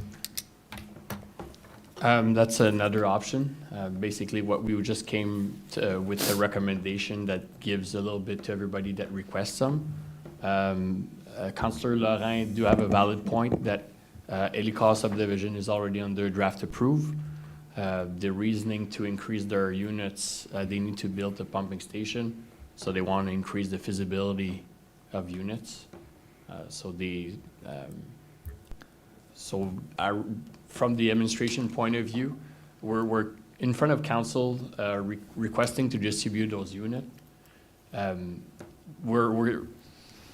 That's another option. Basically, what we just came to, with the recommendation that gives a little bit to everybody that requests some. Councillor Laurent do have a valid point that Elacore subdivision is already under draft approve. The reasoning to increase their units, they need to build a pumping station, so they want to increase the feasibility of units. From the administration point of view, we're in front of council requesting to distribute those units.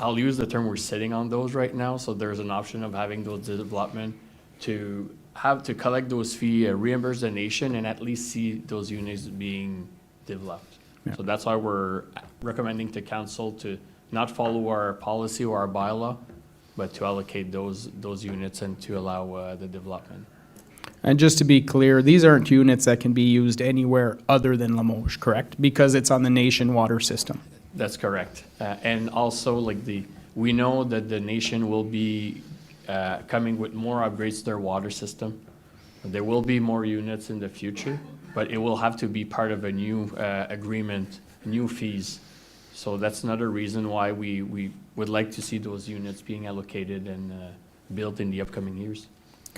I'll use the term we're sitting on those right now, so there's an option of having those development to have to collect those fees, reimburse the nation, and at least see those units being developed. Yeah. So that's why we're recommending to council to not follow our policy or our bylaw, but to allocate those units and to allow the development. And just to be clear, these aren't units that can be used anywhere other than Limoges, correct? Because it's on the nation water system. That's correct. And also, we know that the nation will be coming with more upgrades to their water system. There will be more units in the future, but it will have to be part of a new agreement, new fees. So that's another reason why we would like to see those units being allocated and built in the upcoming years.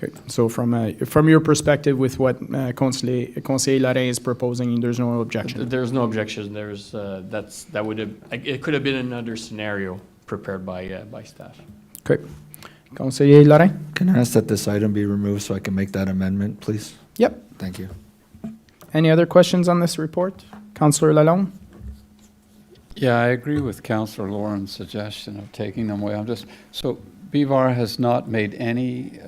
Okay, so from your perspective with what Conseiller Laurent is proposing, there's no objection? There's no objection. It could have been another scenario prepared by staff. Okay. Conseiller Laurent? Can I ask that this item be removed so I can make that amendment, please? Yep. Thank you. Any other questions on this report? Councillor Lalonde? Yeah, I agree with Councillor Lauren's suggestion of taking them away. So BVAR has not made any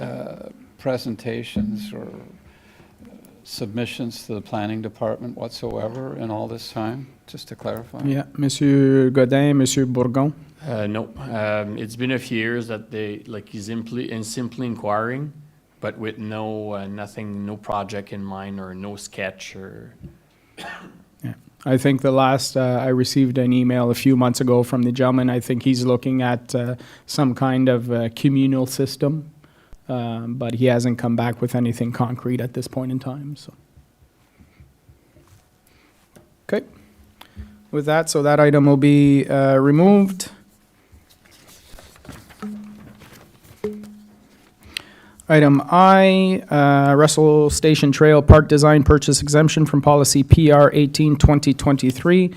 presentations or submissions to the planning department whatsoever in all this time, just to clarify? Yeah, Monsieur Godin, Monsieur Bourgon? No, it's been a few years that he's simply inquiring, but with nothing, no project in mind or no sketch or. Yeah, I think the last, I received an email a few months ago from the gentleman. I think he's looking at some kind of communal system, but he hasn't come back with anything concrete at this point in time, so. Okay. With that, so that item will be removed. Item I, Russell Station Trail Park Design Purchase Exemption from Policy PR 18-2023.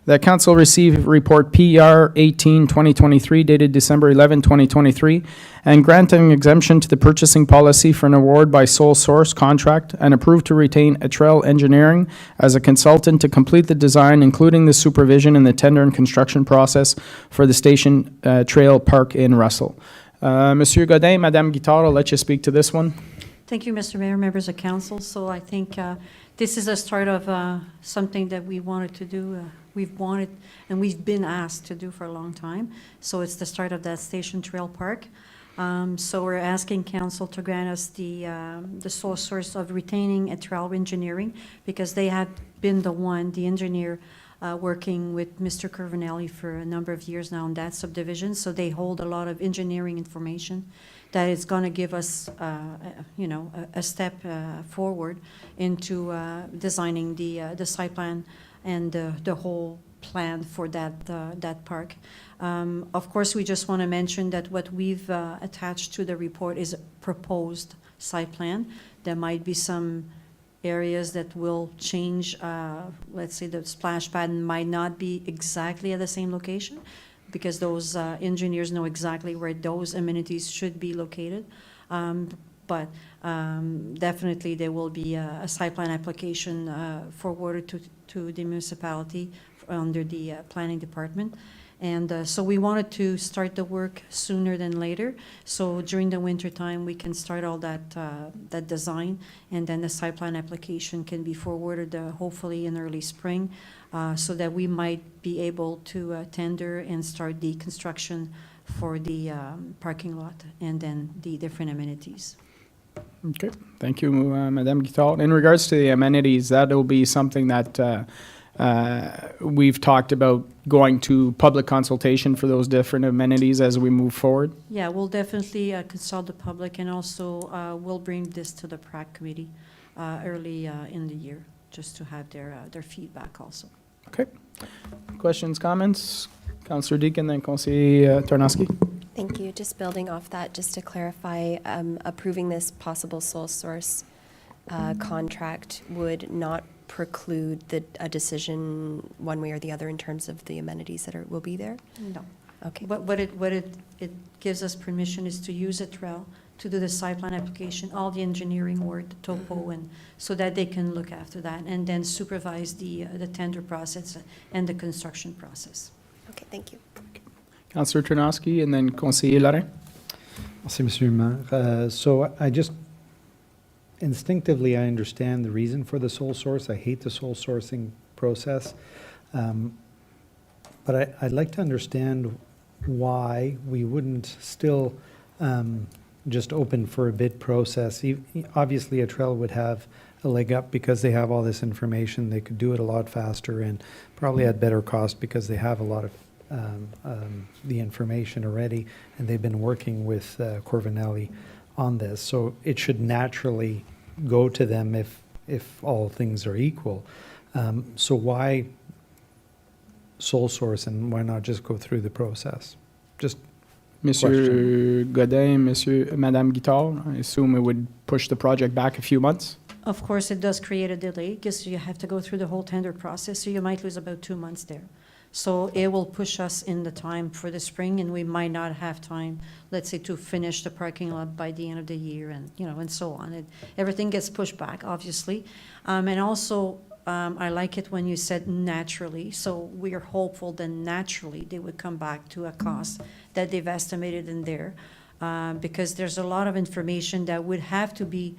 The council received report PR 18-2023 dated December 11, 2023, and granting exemption to the purchasing policy for an award by sole source contract and approved to retain Trail Engineering as a consultant to complete the design, including the supervision and the tender and construction process for the Station Trail Park in Russell. Monsieur Godin, Madame Guittard, I'll let you speak to this one. Thank you, Mr. Mayor, members of council. So I think this is a start of something that we wanted to do. We've wanted and we've been asked to do for a long time. So it's the start of that Station Trail Park. So we're asking council to grant us the sole source of retaining Trail Engineering because they have been the engineer working with Mr. Curvinelli for a number of years now in that subdivision. So they hold a lot of engineering information that is going to give us, a step forward into designing the site plan and the whole plan for that park. Of course, we just want to mention that what we've attached to the report is a proposed site plan. There might be some areas that will change. Let's say the splash pad might not be exactly at the same location, because those engineers know exactly where those amenities should be located. But definitely there will be a site plan application forwarded to the municipality under the planning department. And so we wanted to start the work sooner than later. So during the winter time, we can start all that design, and then the site plan application can be forwarded hopefully in early spring, so that we might be able to tender and start the construction for the parking lot and then the different amenities. Okay, thank you, Madame Guitard. In regards to the amenities, that will be something that we've talked about going to public consultation for those different amenities as we move forward. Yeah, we'll definitely consult the public, and also we'll bring this to the PRAC committee early in the year, just to have their feedback also. Okay. Questions, comments? Councillor Deacon, then Conseiller Tarnowski. Thank you. Just building off that, just to clarify, approving this possible sole source contract would not preclude a decision one way or the other in terms of the amenities that will be there? No. Okay. What it gives us permission is to use a trail to do the site plan application, all the engineering work, the topo, and so that they can look after that and then supervise the tender process and the construction process. Okay, thank you. Councillor Tarnowski, and then Conseiller Lorrain. Merci, Monsieur le Maire. So I just instinctively, I understand the reason for the sole source. I hate the sole sourcing process. But I'd like to understand why we wouldn't still just open for a bid process. Obviously, a trail would have a leg up because they have all this information. They could do it a lot faster and probably at better cost because they have a lot of the information already, and they've been working with Corvinelli on this. So it should naturally go to them if all things are equal. So why sole source, and why not just go through the process? Just Monsieur Godin, Madame Guitard, I assume it would push the project back a few months? Of course, it does create a delay because you have to go through the whole tender process, so you might lose about 2 months there. So it will push us in the time for the spring, and we might not have time, let's say, to finish the parking lot by the end of the year, and and so on. Everything gets pushed back, obviously, and also I like it when you said naturally. So we are hopeful that naturally they would come back to a cost that they've estimated in there, because there's a lot of information that would have to be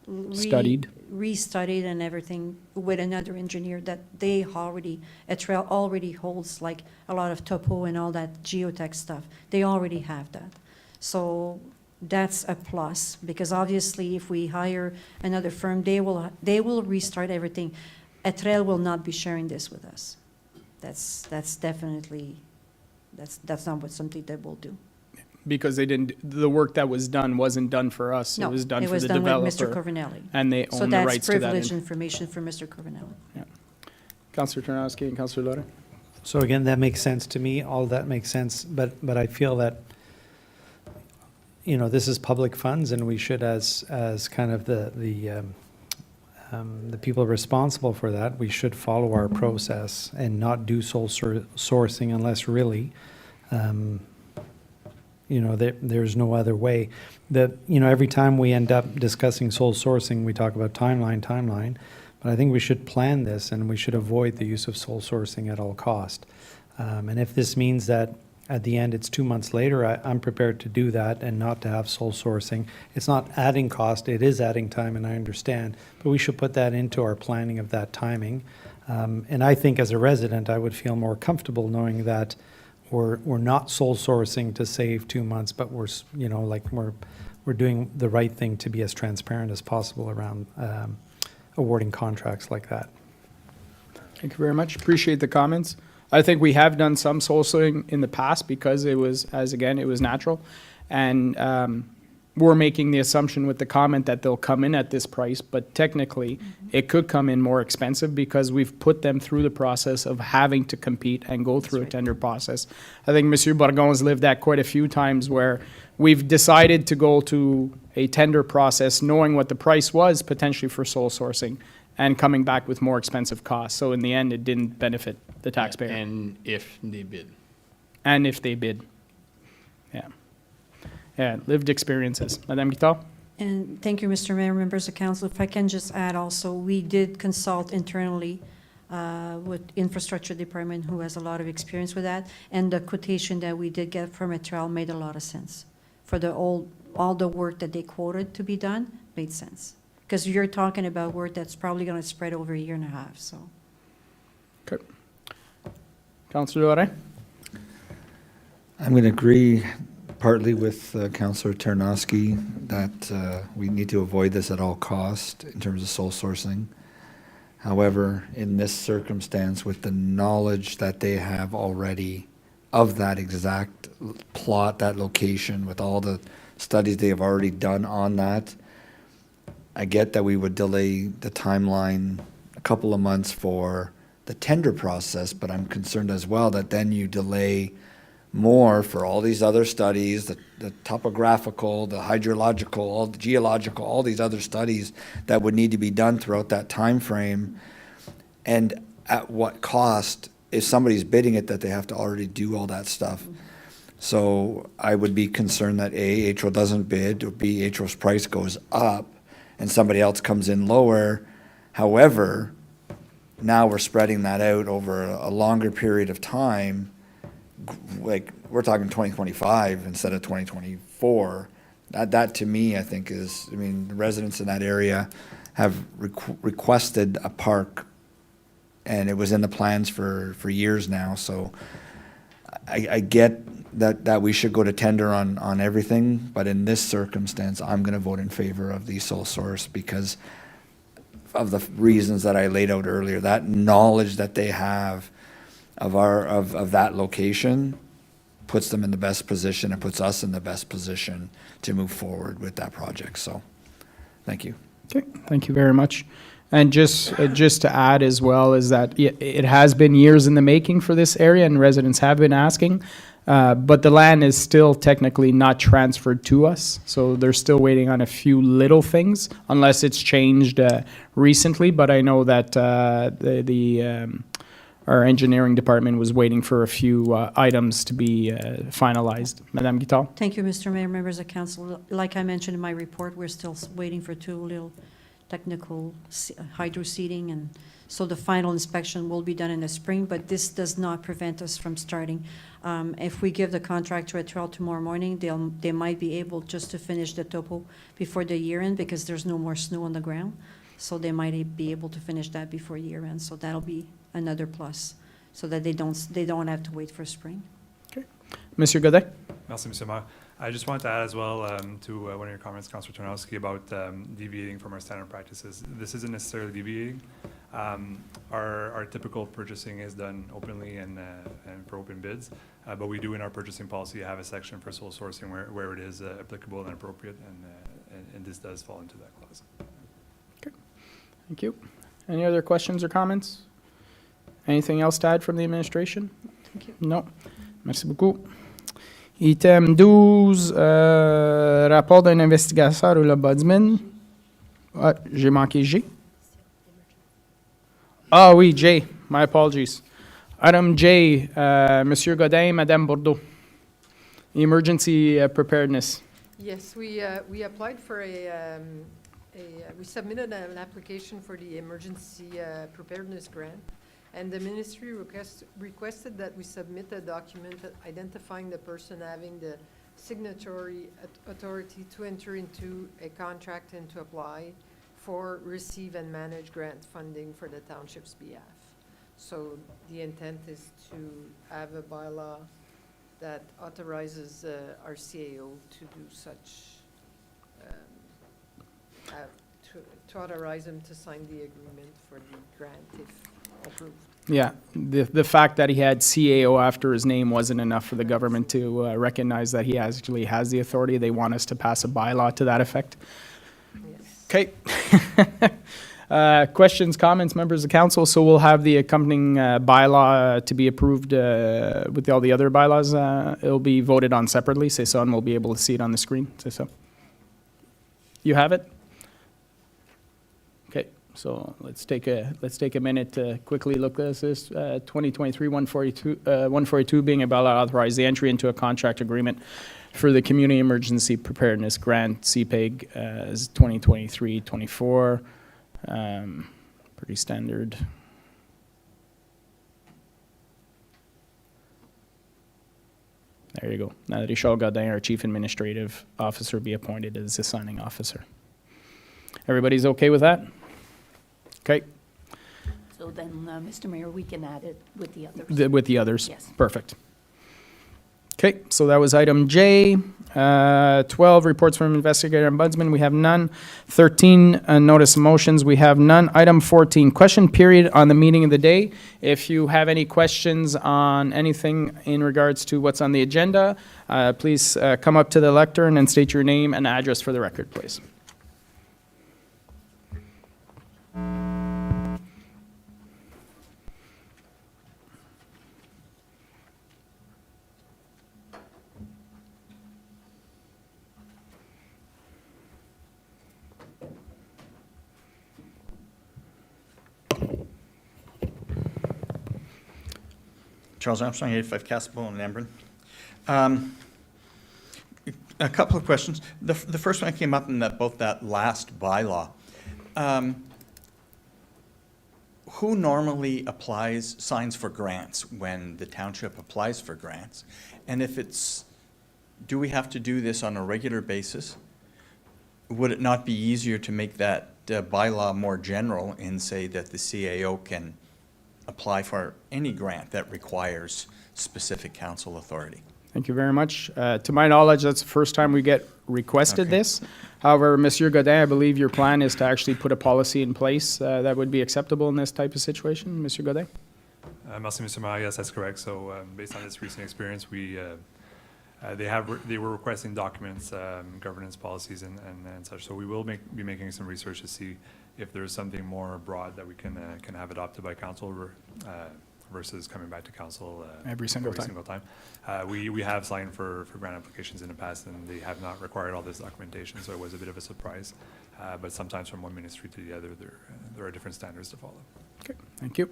restudied and everything with another engineer that a trail already holds, like a lot of topo and all that geotech stuff. They already have that. So that's a plus, because obviously if we hire another firm, they will restart everything. A trail will not be sharing this with us. That's definitely, that's not something that we'll do. Because the work that was done wasn't done for us. No, it was done for the it was done with Mr. developer. Corvinelli. And they own the rights to that. So that's privileged information for Mr. Corvinelli. Yeah. Councillor Tarnowski and Councillor Lorrain. So again, that makes sense to me. All that makes sense, but I feel that this is public funds, and we should, as kind of the people responsible for that, we should follow our process and not do sole sourcing unless really, there's no other way. Every time we end up discussing sole sourcing, we talk about timeline. But I think we should plan this, and we should avoid the use of sole sourcing at all cost. And if this means that at the end it's 2 months later, I'm prepared to do that and not to have sole sourcing. It's not adding cost, it is adding time, and I understand. But we should put that into our planning of that timing. And I think as a resident, I would feel more comfortable knowing that we're not sole sourcing to save 2 months, but we're doing the right thing to be as transparent as possible around awarding contracts like that. Thank you very much. Appreciate the comments. I think we have done some sole sourcing in the past because it was natural. And we're making the assumption with the comment that they'll come in at this price, but technically, it could come in more expensive because we've put them through the process of having to compete and go through a tender process. I think Monsieur Borgon's lived that quite a few times where we've decided to go to a tender process knowing what the price was potentially for sole sourcing and coming back with more expensive costs. So in the end, it didn't benefit the taxpayer. And if they bid. And if they bid. Yeah. Yeah, lived experiences. Madame Guitar? And thank you, Mr. Mayor, members of council. If I can just add also, we did consult internally with infrastructure department who has a lot of experience with that. And the quotation that we did get from Etrel made a lot of sense. For all the work that they quoted to be done made sense. Because you're talking about work that's probably going to spread over a year and a half, so. Okay. Councilor Loret? I'm going to agree partly with Councillor Ternosky that we need to avoid this at all cost in terms of sole sourcing. However, in this circumstance, with the knowledge that they have already of that exact plot, that location, with all the studies they have already done on that, I get that we would delay the timeline a couple of months for the tender process, but I'm concerned as well that then you delay more for all these other studies, the topographical, the hydrological, all the geological, all these other studies that would need to be done throughout that time frame. And at what cost, if somebody's bidding it, that they have to already do all that stuff. So I would be concerned that A, ATRO doesn't bid, or B, ATRO's price goes up and somebody else comes in lower. However, now we're spreading that out over a longer period of time. Like, we're talking 2025 instead of 2024. That to me, I think is, I mean, the residents in that area have requested a park, and it was in the plans for years now. So I get that we should go to tender on everything, but in this circumstance, I'm going to vote in favor of the sole source because of the reasons that I laid out earlier. That knowledge that they have of that location puts them in the best position and puts us in the best position to move forward with that project. So, thank you. Okay, thank you very much. And just to add as well is that it has been years in the making for this area, and residents have been asking, but the land is still technically not transferred to us, so they're still waiting on a few little things, unless it's changed recently. But I know that our engineering department was waiting for a few items to be finalized. Madame Guital? Thank you, Mr. Mayor, members of council. Like I mentioned in my report, we're still waiting for two little technical hydro seeding, and so the final inspection will be done in the spring, but this does not prevent us from starting. If we give the contract to Etrel tomorrow morning, they might be able just to finish the topo before the year end because there's no more snow on the ground. So they might be able to finish that before year end. So that'll be another plus, so that they don't have to wait for spring. Okay. Monsieur Godet? Merci, Monsieur Maire. I just wanted to add as well to one of your comments, Councillor Tarnowski, about deviating from our standard practices. This isn't necessarily deviating. Our typical purchasing is done openly and for open bids, but we do in our purchasing policy have a section for sole sourcing where it is applicable and appropriate, and this does fall into that clause. Okay, thank you. Any other questions or comments? Anything else to add from the administration? Thank you. No. Merci beaucoup. Item 12, rapport d'un investigateur ou l'ombudsman. Ah, j'ai manqué G. Ah oui, J. My apologies. Item J, Monsieur Godin, Madame Bordeaux. Emergency preparedness. Yes, we applied for we submitted an application for the emergency preparedness grant, and the ministry requested that we submit a document identifying the person having the signatory authority to enter into a contract and to apply for receive and manage grant funding for the township's behalf. So the intent is to have a bylaw that authorizes our CAO to do such, to authorize them to sign the agreement for the grant if approved. Yeah, the fact that he had CAO after his name wasn't enough for the government to recognize that he actually has the authority. They want us to pass a bylaw to that effect. Yes. Okay. Questions, comments, members of council? So we'll have the accompanying bylaw to be approved with all the other bylaws. It'll be voted on separately, say so, and we'll be able to see it on the screen, say so. You have it? Okay, so let's take a minute to quickly look at this. 2023-142 being a bylaw authorize the entry into a contract agreement for the Community Emergency Preparedness Grant, CPEG, as 2023-24. Pretty standard. There you go. Now that Richard Godin, our Chief Administrative Officer, be appointed as the signing officer. Everybody's okay with that? Okay. So then, Mr. Mayor, we can add it with the others. With the others? Yes. Perfect. Okay, so that was item J. 12, reports from investigator and ombudsman, we have none. 13, notice of motions, we have none. Item 14, question period on the meeting of the day. If you have any questions on anything in regards to what's on the agenda, please come up to the lectern and state your name and address for the record, please. Charles Armstrong, 85 Castlepool in Embrun. A couple of questions. The first one came up in both that last bylaw. Who normally signs for grants when the township applies for grants? And if do we have to do this on a regular basis? Would it not be easier to make that bylaw more general and say that the CAO can apply for any grant that requires specific council authority? Thank you very much. To my knowledge, that's the first time we get requested Okay. this. However, Monsieur Godin, I believe your plan is to actually put a policy in place that would be acceptable in this type of situation. Monsieur Godin? Merci, Mr. Mayor. Yes, that's correct. So based on this recent experience, they were requesting documents, governance policies and such. So we will be making some research to see if there's something more broad that we can have adopted by council versus coming back to council Every single time. We have signed for grant applications in the past, and they have not required all this documentation, so it was a bit of a surprise. But sometimes from one ministry to the other, there are different standards to follow. Okay, thank you.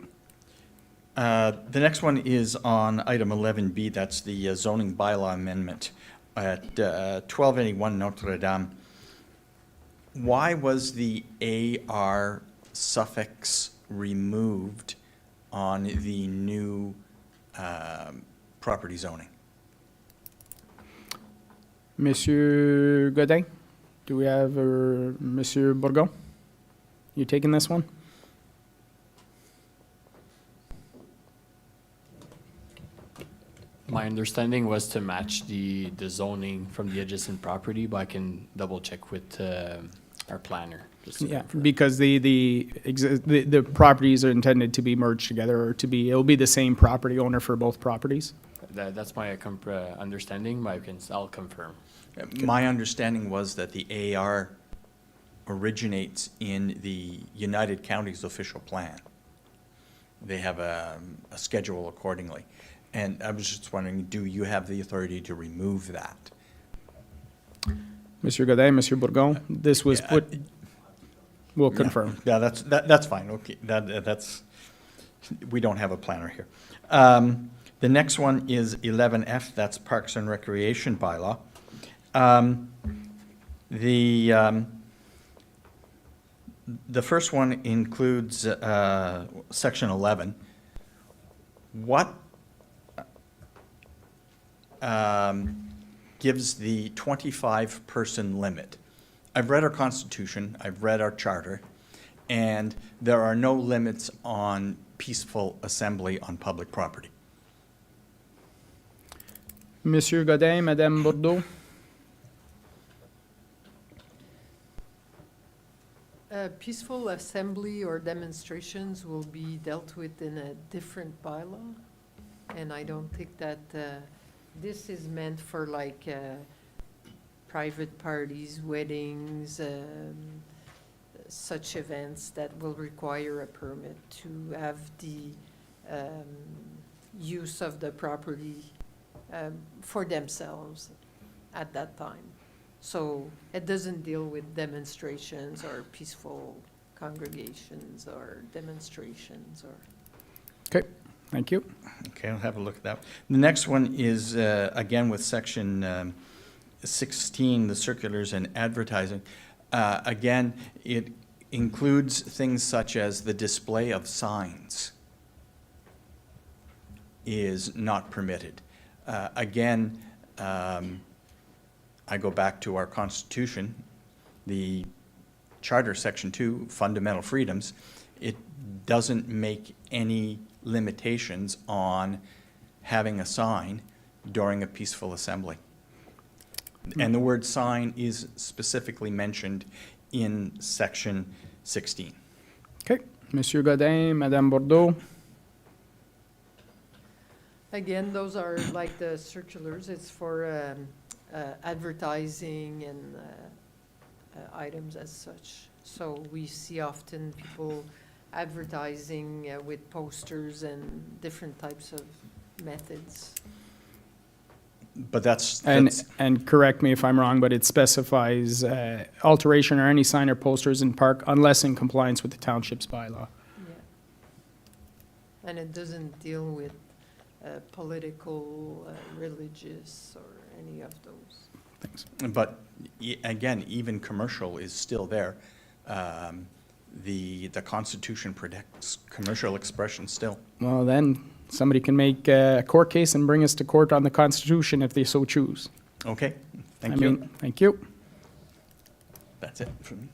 The next one is on item 11B, that's the zoning bylaw amendment at 1281 Notre Dame. Why was the AR suffix removed on the new property zoning? Monsieur Godin? Do we have Monsieur Bourgon? You taking this one? My understanding was to match the zoning from the adjacent property, but I can double check with our planner. just to Yeah, confirm. because the properties are intended to be merged together, or it'll be the same property owner for both properties. That's my understanding, but I'll confirm. My understanding was that the AR originates in the United Counties official plan. They have a schedule accordingly. And I was just wondering, do you have the authority to remove that? Monsieur Godin, Monsieur Bourgon, this was put, we'll confirm. Yeah, that's fine, okay, that's, we don't have a planner here. The next one is 11F, that's Parks and Recreation bylaw. The first one includes section 11. What gives the 25-person limit? I've read our Constitution, I've read our charter, and there are no limits on peaceful assembly on public property. Monsieur Godin, Madame Bourdeau? Peaceful assembly or demonstrations will be dealt with in a different bylaw. And I don't think that this is meant for like private parties, weddings, such events that will require a permit to have the use of the property for themselves at that time. So it doesn't deal with demonstrations or peaceful congregations or demonstrations or. Okay, thank you. Okay, I'll have a look at that. The next one is, again, with section 16, the circulars and advertising. Again, it includes things such as the display of signs is not permitted. Again, I go back to our Constitution, the Charter, Section 2, Fundamental Freedoms. It doesn't make any limitations on having a sign during a peaceful assembly. And the word sign is specifically mentioned in Section 16. Okay, Monsieur Godin, Madame Bordeaux. Again, those are like the circulars. It's for advertising and items as such. So we see often people advertising with posters and different types of methods. But that's And correct me if I'm wrong, but it specifies alteration or any sign or posters in park unless in compliance with the township's bylaw. Yeah. And it doesn't deal with political, religious, or any of those. Thanks. But again, even commercial is still there. The Constitution protects commercial expression still. Well, then, somebody can make a court case and bring us to court on the Constitution if they so choose. Okay, thank you. Thank you. That's it for me.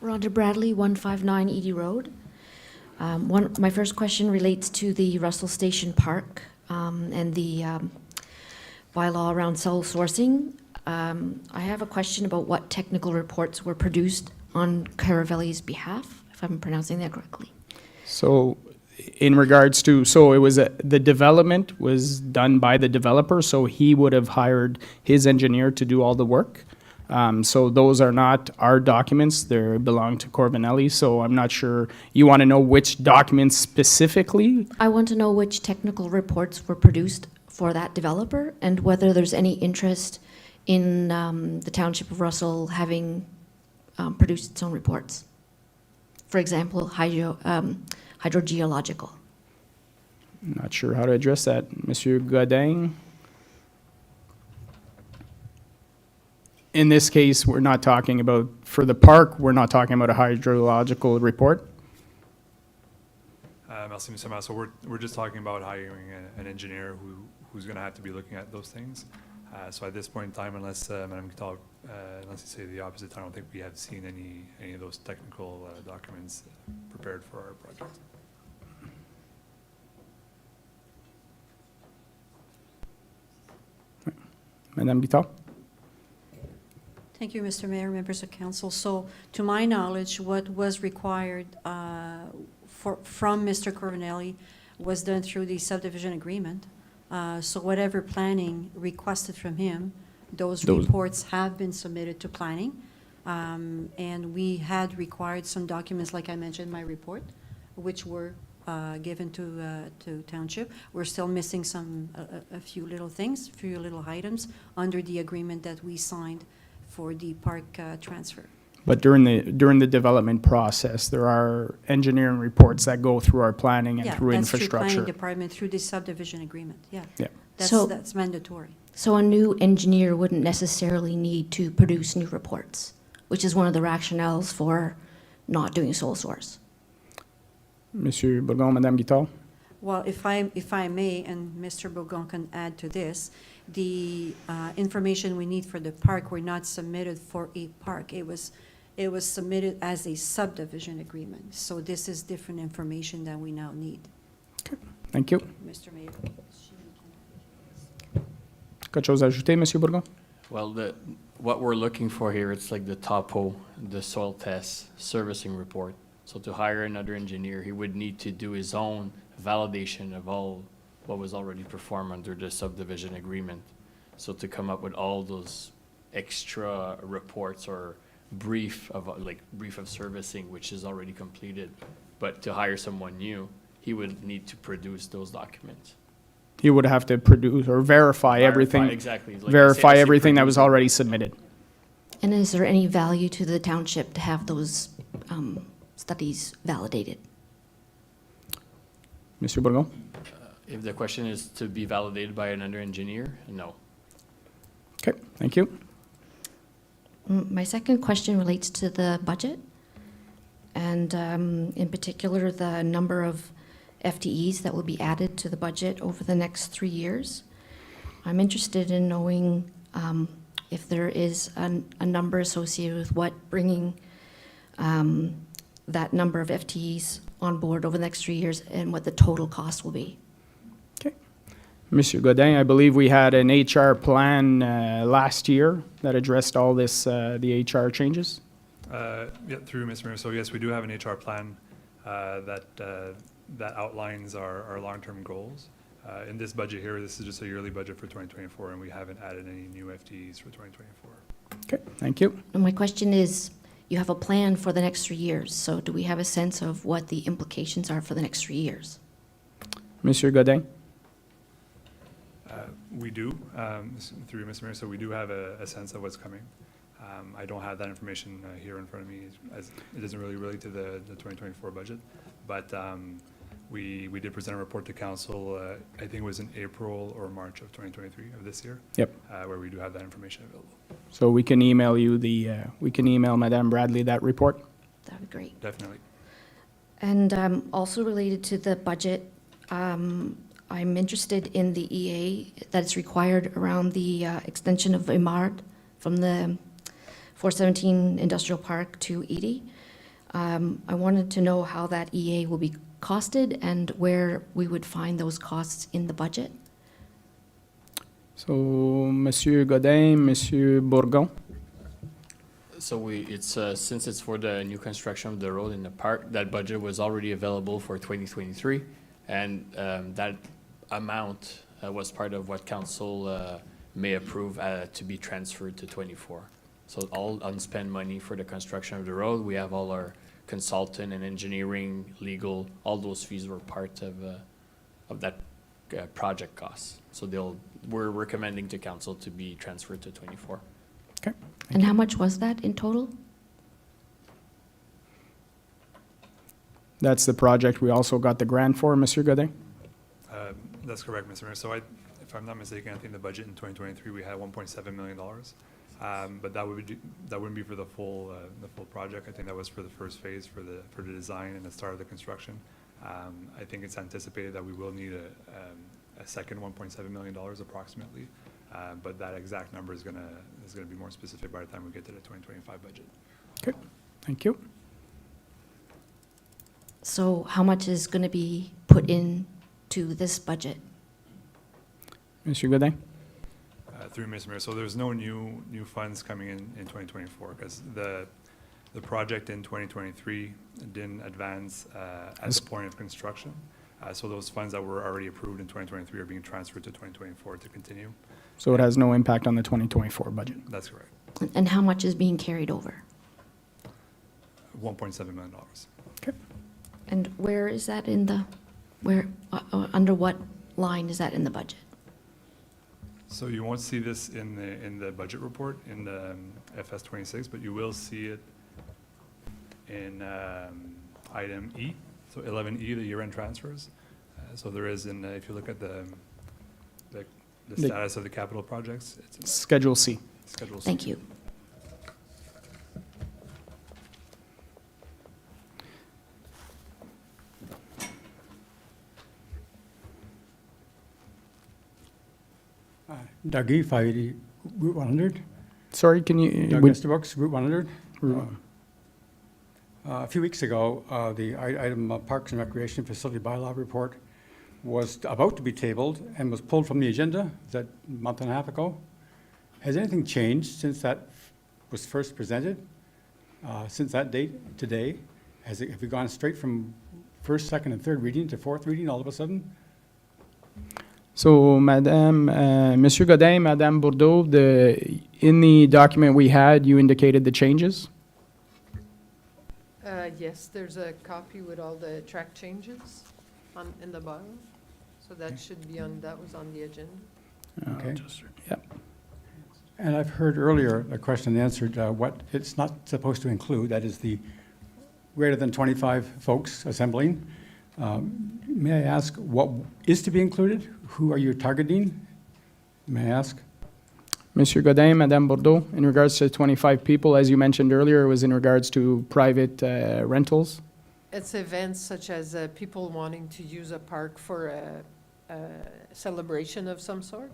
Rhonda Bradley, 159 Edie Road. My first question relates to the Russell Station Park and the bylaw around cell sourcing. I have a question about what technical reports were produced on Caravelli's behalf, if I'm pronouncing that correctly. So in regards to, so it was, the development was done by the developer, so he would have hired his engineer to do all the work. So those are not our documents, they belong to Corbinelli, so I'm not sure, you want to know which documents specifically? I want to know which technical reports were produced for that developer and whether there's any interest in the Township of Russell having produced its own reports. For example, hydrogeological. Not sure how to address that. Monsieur Godin? In this case, we're not talking about, for the park, we're not talking about a hydrological report. Merci, Mr. Mayor. So we're just talking about hiring an engineer who's going to have to be looking at those things. So at this point in time, unless Madame Guital, unless you say the opposite, I don't think we have seen any of those technical documents prepared for our project. Madame Guital? Thank you, Mr. Mayor, members of council. So to my knowledge, what was required from Mr. Corbinelli was done through the subdivision agreement. So whatever planning requested from him, those reports have been submitted to planning. And we had required some documents, like I mentioned in my report, which were given to township. We're still missing a few little things, few little items under the agreement that we signed for the park transfer. But during the development process, there are engineering reports that go through our planning and through That's through infrastructure. planning department, through the subdivision agreement, yeah. Yeah. That's mandatory. So a new engineer wouldn't necessarily need to produce new reports, which is one of the rationales for not doing sole source. Monsieur Bourgon, Madame Guital? Well, if I may, and Mr. Bourgon can add to this, the information we need for the park were not submitted for a park. It was submitted as a subdivision agreement. So this is different information that we now need. Thank you. Mr. Mr. Mayor. Quelque chose à ajouter, Monsieur Bourgon? Well, what we're looking for here, it's like the topo, the soil test, servicing report. So to hire another engineer, he would need to do his own validation of all what was already performed under the subdivision agreement. So to come up with all those extra reports or brief of servicing, which is already completed, but to hire someone new, he would need to produce those documents. He would have to produce or verify everything. Exactly. Like Verify I say everything that was produce- already submitted. And is there any value to the township to have those studies validated? Monsieur Bourgon? If the question is to be validated by another engineer, no. Okay, thank you. My second question relates to the budget, and in particular, the number of FTEs that will be added to the budget over the next 3 years. I'm interested in knowing if there is a number associated with what bringing that number of FTEs on board over the next 3 years and what the total cost will be. Okay. Monsieur Godin, I believe we had an HR plan last year that addressed all this, the HR changes. Yeah, through Mr. Mayor. So yes, we do have an HR plan that outlines our long-term goals. In this budget here, this is just a yearly budget for 2024, and we haven't added any new FTEs for 2024. Okay, thank you. And my question is, you have a plan for the next 3 years, so do we have a sense of what the implications are for the next 3 years? Monsieur Godin? We do, through Mr. Mayor, so we do have a sense of what's coming. I don't have that information here in front of me, as it doesn't really relate to the 2024 budget. But we did present a report to council, I think it was in April or March of 2023 of this year. Yep. Where we do have that information available. So we can email you we can email Madame Bradley that report? That would be great. Definitely. And also related to the budget, I'm interested in the EA that is required around the extension of Imard from the 417 Industrial Park to Edie. I wanted to know how that EA will be costed and where we would find those costs in the budget. So, Monsieur Godin, Monsieur Bourgon? So since it's for the new construction of the road in the park, that budget was already available for 2023. And that amount was part of what council may approve to be transferred to 24. So all unspent money for the construction of the road, we have all our consultant and engineering, legal, all those fees were part of that project cost. So we're recommending to council to be transferred to 24. Okay. And how much was that in total? That's the project we also got the grant for, Monsieur Godin? That's correct, Mr. Mayor. So if I'm not mistaken, I think the budget in 2023, we had $1.7 million. But that wouldn't be for the full project. I think that was for the first phase for the design and the start of the construction. I think it's anticipated that we will need a second $1.7 million approximately. But that exact number is gonna be more specific by the time we get to the 2025 budget. Okay, thank you. So how much is going to be put into this budget? Monsieur Godin? Through Mr. Mayor, so there's no new funds coming in 2024 because the project in 2023 didn't advance at the point of construction. So those funds that were already approved in 2023 are being transferred to 2024 to continue. So it has no impact on the 2024 budget? That's correct. And how much is being carried over? $1.7 million. Okay. And where is that under what line is that in the budget? So you won't see this in the budget report in the FS 26, but you will see it in item E, so 11E, the year-end transfers. So there is if you look at the status of the capital projects, it's Schedule C. Schedule C. Thank you. Dougie, 580 Route 100. Sorry, can you? Doug would- Estabrook's Route 100. Route- A few weeks ago, the item Parks and Recreation Facility Bylaw Report was about to be tabled and was pulled from the agenda, is that a month and a half ago? Has anything changed since that was first presented? Since that date, today? Have we gone straight from first, second, and third reading to fourth reading all of a sudden? So, Monsieur Godin, Madame Bourdeau, in the document we had, you indicated the changes? Yes, there's a copy with all the track changes in the bylaw. So that should be that was on the agenda. Okay. Yep. And I've heard earlier a question answered, what it's not supposed to include, that is the greater than 25 folks assembling. May I ask what is to be included? Who are you targeting? May I ask? Monsieur Godin, Madame Bourdeau, in regards to 25 people, as you mentioned earlier, it was in regards to private rentals? It's events such as people wanting to use a park for a celebration of some sort.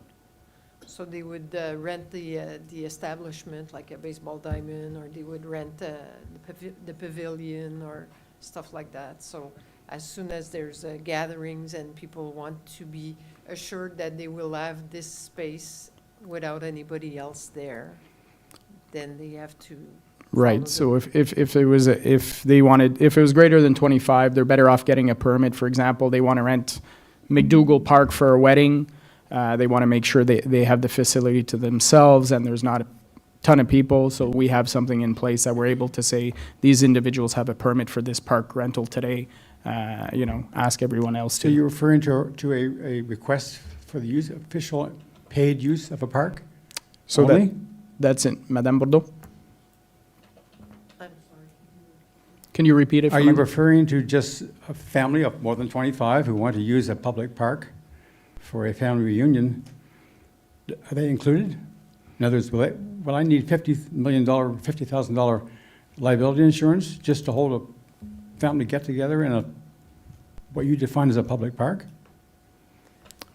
So they would rent the establishment, like a baseball diamond, or they would rent the pavilion or stuff like that. So as soon as there's gatherings and people want to be assured that they will have this space without anybody else there, then they have to. Right, so if it was greater than 25, they're better off getting a permit. For example, they want to rent McDougall Park for a wedding. They want to make sure they have the facility to themselves and there's not a ton of people. So we have something in place that we're able to say, these individuals have a permit for this park rental today. Ask everyone else to. So you're referring to a request for the official paid use of a park? So only? that's it. Madame Bourdeau? I'm sorry. Can you repeat it? Are you referring to just a family of more than 25 who want to use a public park for a family reunion? Are they included? In other words, will I need $50,000 liability insurance just to hold a family get-together in what you define as a public park?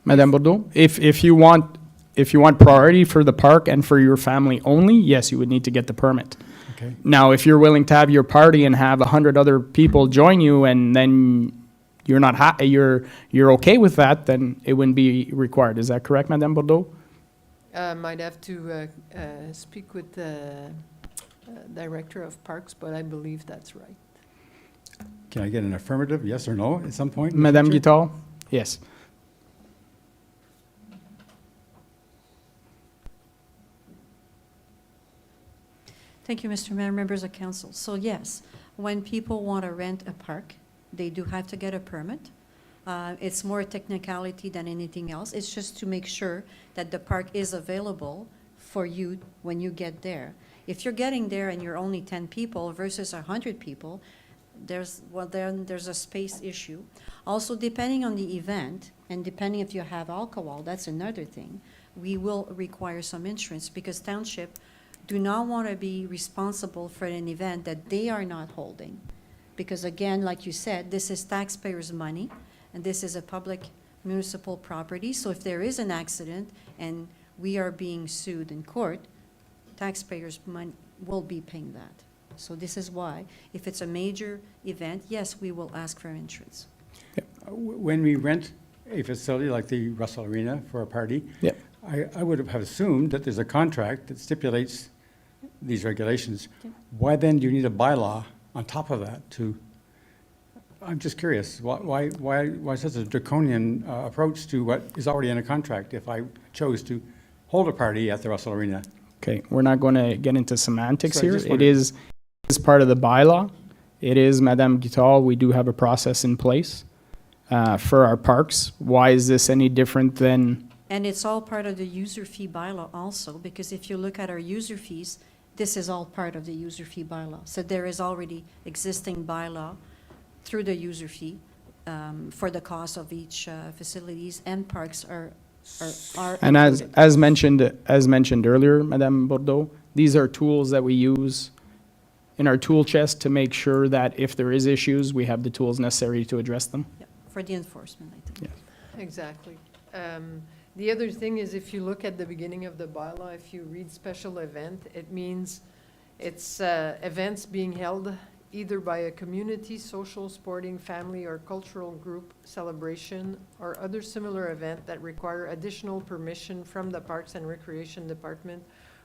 Madame Bourdeau, if you want priority for the park and for your family only, yes, you would need to get the permit. Okay. Now, if you're willing to have your party and have 100 other people join you, and then you're not you're okay with that, then it wouldn't be required. Is that correct, Madame Bourdeau? Might have to speak with the Director of Parks, but I believe that's right. Can I get an affirmative, yes or no, at some point? in the Madame future? Guital? Yes. Thank you, Mr. Mayor, members of council. So yes, when people want to rent a park, they do have to get a permit. It's more a technicality than anything else. It's just to make sure that the park is available for you when you get there. If you're getting there and you're only 10 people versus 100 people, then there's a space issue. Also, depending on the event and depending if you have alcohol, that's another thing. We will require some insurance because township do not want to be responsible for an event that they are not holding. Because again, like you said, this is taxpayers' money and this is a public municipal property. So if there is an accident and we are being sued in court, taxpayers' money will be paying that. So this is why, if it's a major event, yes, we will ask for insurance. When we rent a facility like the Russell Arena for a party, Yep. I would have assumed that there's a contract that stipulates these regulations. Yep. Why then do you need a bylaw on top of that I'm just curious, why such a draconian approach to what is already in a contract if I chose to hold a party at the Russell Arena? Okay, we're not going to get into semantics So I here. just It wondered- is part of the bylaw. It is, Madame Guital, we do have a process in place for our parks. Why is this any different than? And it's all part of the user fee bylaw also, because if you look at our user fees, this is all part of the user fee bylaw. So there is already existing bylaw through the user fee for the cost of each facilities, and parks are And included. as mentioned earlier, Madame Bourdeau, these are tools that we use in our tool chest to make sure that if there is issues, we have the tools necessary to address them. Yeah, for the enforcement, I think. Yeah. Exactly. The other thing is if you look at the beginning of the bylaw, if you read special event, it means it's events being held either by a community, social, sporting, family, or cultural group celebration or other similar event that require additional permission from the Parks and Recreation Department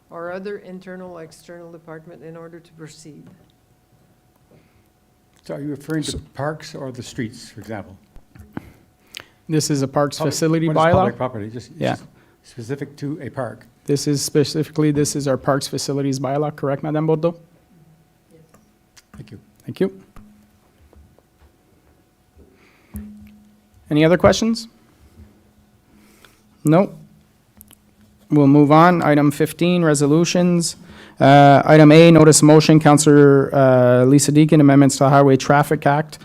or other internal or external department in order to proceed. So are you referring to parks or the streets, for example? This is a parks facility What is public bylaw. property? Just Yeah. specific to a park. This is our parks facilities bylaw, correct, Madame Bordeaux? Thank you. Thank you. Any other questions? No. We'll move on. Item 15, resolutions. Item A, notice motion, Councillor Lisa Deakin, amendments to the Highway Traffic Act.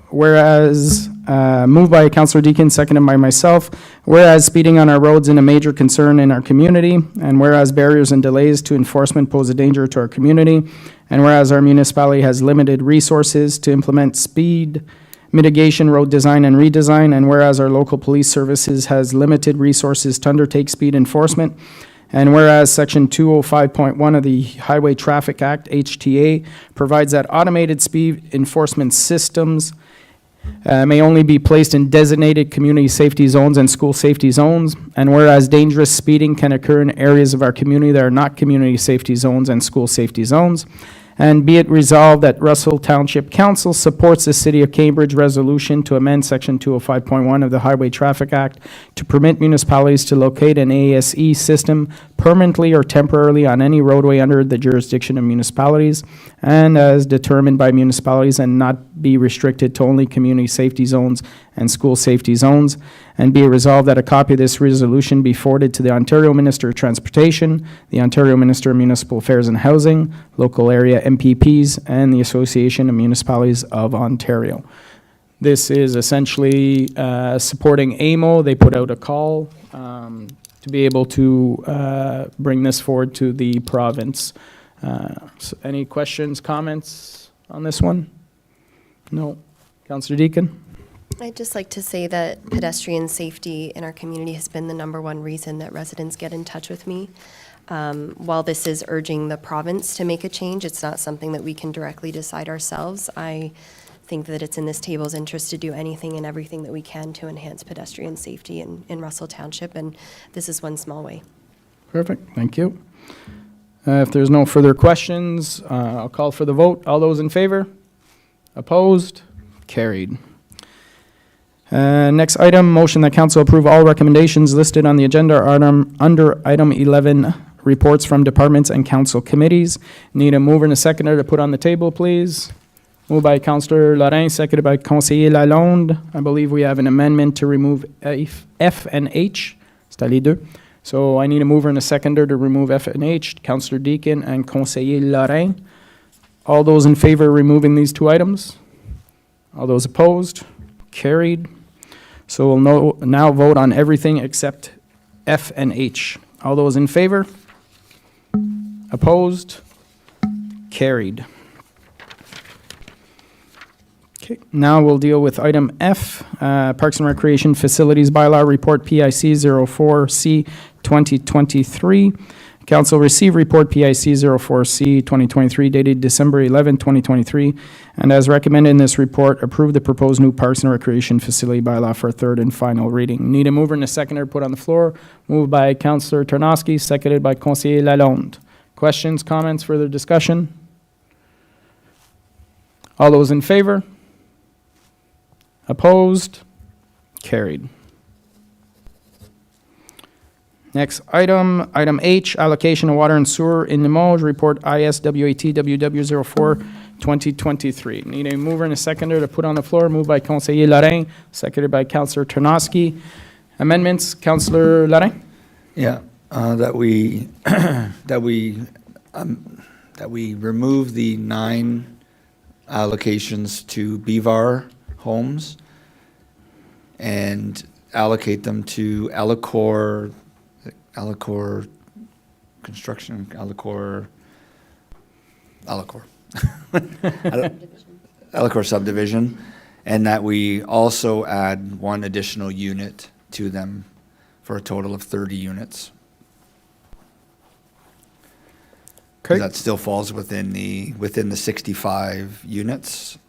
Whereas, moved by Councillor Deakin, seconded by myself, whereas speeding on our roads is a major concern in our community, and whereas barriers and delays to enforcement pose a danger to our community, and whereas our municipality has limited resources to implement speed mitigation, road design, and redesign, and whereas our local police services has limited resources to undertake speed enforcement, and whereas Section 205.1 of the Highway Traffic Act, HTA, provides that automated speed enforcement systems may only be placed in designated community safety zones and school safety zones, and whereas dangerous speeding can occur in areas of our community that are not community safety zones and school safety zones, and be it resolved that Russell Township Council supports the City of Cambridge resolution to amend Section 205.1 of the Highway Traffic Act to permit municipalities to locate an ASE system permanently or temporarily on any roadway under the jurisdiction of municipalities, and as determined by municipalities and not be restricted to only community safety zones and school safety zones, and be it resolved that a copy of this resolution be forwarded to the Ontario Minister of Transportation, the Ontario Minister of Municipal Affairs and Housing, local area MPPs, and the Association of Municipalities of Ontario. This is essentially supporting AMO. They put out a call to be able to bring this forward to the province. So any questions, comments on this one? No. Councillor Deakin? I'd just like to say that pedestrian safety in our community has been the #1 reason that residents get in touch with me. While this is urging the province to make a change, it's not something that we can directly decide ourselves. I think that it's in this table's interest to do anything and everything that we can to enhance pedestrian safety in Russell Township, and this is one small way. Perfect, thank you. If there's no further questions, I'll call for the vote. All those in favor? Opposed? Carried. Next item, motion that council approve all recommendations listed on the agenda under item 11, reports from departments and council committees. Need a mover and a seconder to put on the table, please. Moved by Councillor Lorrain, seconded by Conseiller Lalonde. I believe we have an amendment to remove F and H. C'est à les deux. So I need a mover and a seconder to remove F and H, Councillor Deakin and Conseiller Lorrain. All those in favor of removing these two items? All those opposed? Carried. So we'll now vote on everything except F and H. All those in favor? Opposed? Carried. Okay, now we'll deal with item F, Parks and Recreation Facilities Bylaw Report PIC 04C 2023. Council received report PIC 04C 2023 dated December 11, 2023, and as recommended in this report, approve the proposed new Parks and Recreation Facility Bylaw for a third and final reading. Need a mover and a seconder put on the floor. Moved by Councillor Tarnowski, seconded by Conseiller Lalonde. Questions, comments, further discussion? All those in favor? Opposed? Carried. Next item, item H, allocation of water and sewer in Limoges, report ISWAT WW04 2023. Need a mover and a seconder to put on the floor. Moved by Conseiller Lorrain, seconded by Councillor Tarnowski. Amendments, Councillor Lorrain? Yeah, that we remove the 9 allocations to BVAR homes and allocate them to Alacor Construction, Alacor subdivision, and that we also add 1 additional unit to them for a total of 30 units. Because that still falls within the 65 units,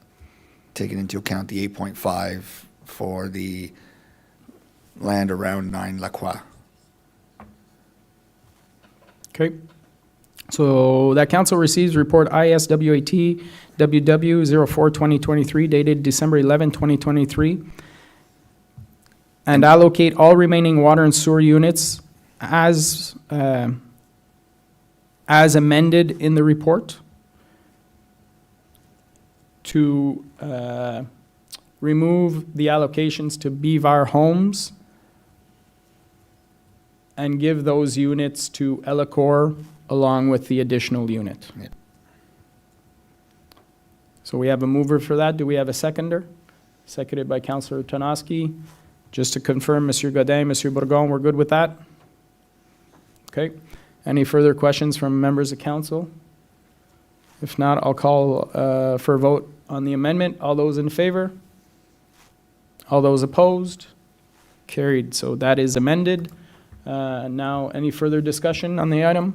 taking into account the 8.5 for the land around 9 La Croix. Okay. So that council receives report ISWAT WW 04-2023 dated December 11, 2023, and allocate all remaining water and sewer units as amended in the report to remove the allocations to Bevar Homes and give those units to Ellacor along with the additional unit. Yep. So we have a mover for that. Do we have a seconder? Seconded by Councillor Tanoski. Just to confirm, Monsieur Godin, Monsieur Bourgon, we're good with that? Okay. Any further questions from members of council? If not, I'll call for a vote on the amendment. All those in favor? All those opposed? Carried. So that is amended. Now, any further discussion on the item?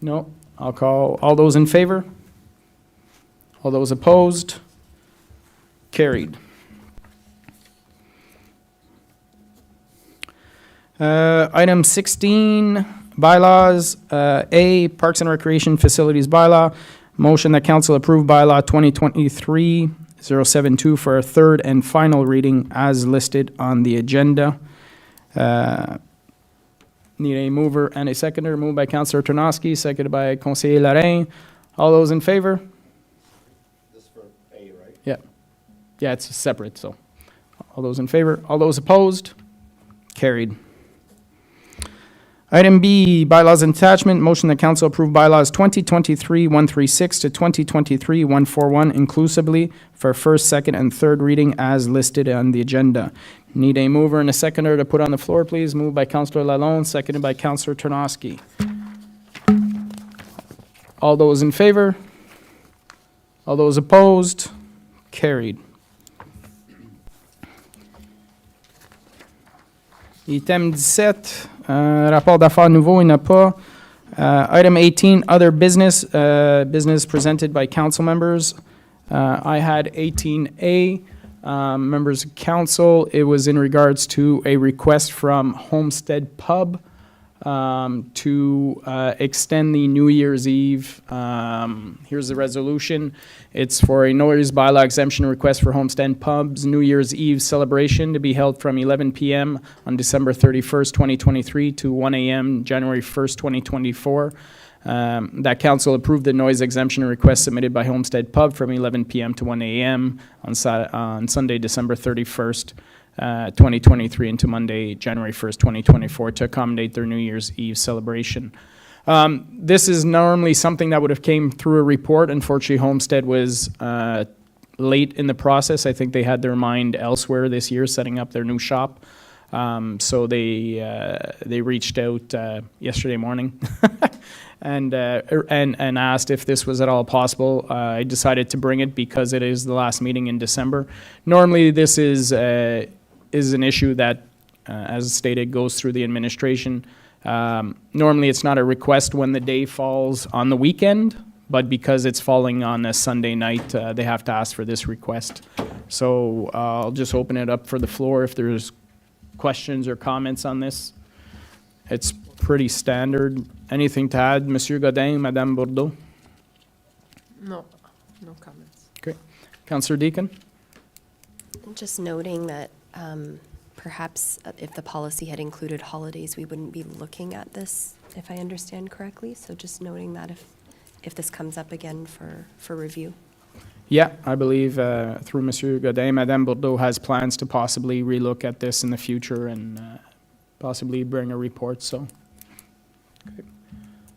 No. I'll call all those in favor? All those opposed? Carried. Item 16, bylaws. A, Parks and Recreation Facilities Bylaw. Motion that council approve bylaw 2023-072 for a third and final reading as listed on the agenda. Need a mover and a seconder. Moved by Councillor Tarnowski, seconded by Conseiller Lorrain. All those in favor? This is for A, right? Yeah. Yeah, it's separate, so. All those in favor? All those opposed? Carried. Item B, bylaws and attachment. Motion that council approve bylaws 2023-136 to 2023-141 inclusively for first, second, and third reading as listed on the agenda. Need a mover and a seconder to put on the floor, please. Moved by Councillor Lalonde, seconded by Councillor Tarnowski. All those in favor? All those opposed? Carried. Item 17, rapport d'affaires nouveau, il n'y en a pas. Item 18, other business, business presented by council members. I had 18A, members of council. It was in regards to a request from Homestead Pub to extend the New Year's Eve. Here's the resolution. It's for a noise bylaw exemption request for Homestead Pub's New Year's Eve celebration to be held from 11 p.m. on December 31st, 2023 to 1 a.m. January 1st, 2024. That council approved the noise exemption request submitted by Homestead Pub from 11 p.m. to 1 a.m. on Sunday, December 31st, 2023 into Monday, January 1st, 2024 to accommodate their New Year's Eve celebration. This is normally something that would have came through a report. Unfortunately, Homestead was late in the process. I think they had their mind elsewhere this year, setting up their new shop. So they reached out yesterday morning and asked if this was at all possible. I decided to bring it because it is the last meeting in December. Normally, this is an issue that, as stated, goes through the administration. Normally, it's not a request when the day falls on the weekend, but because it's falling on a Sunday night, they have to ask for this request. So I'll just open it up for the floor if there's questions or comments on this. It's pretty standard. Anything to add, Monsieur Godin, Madame Bourdeau? No, no comments. Okay. Councillor Deacon? Just noting that perhaps if the policy had included holidays, we wouldn't be looking at this, if I understand correctly. So just noting that if this comes up again for review. Yeah, I believe through Monsieur Godin, Madame Bourdeau has plans to possibly relook at this in the future and possibly bring a report, so. Okay.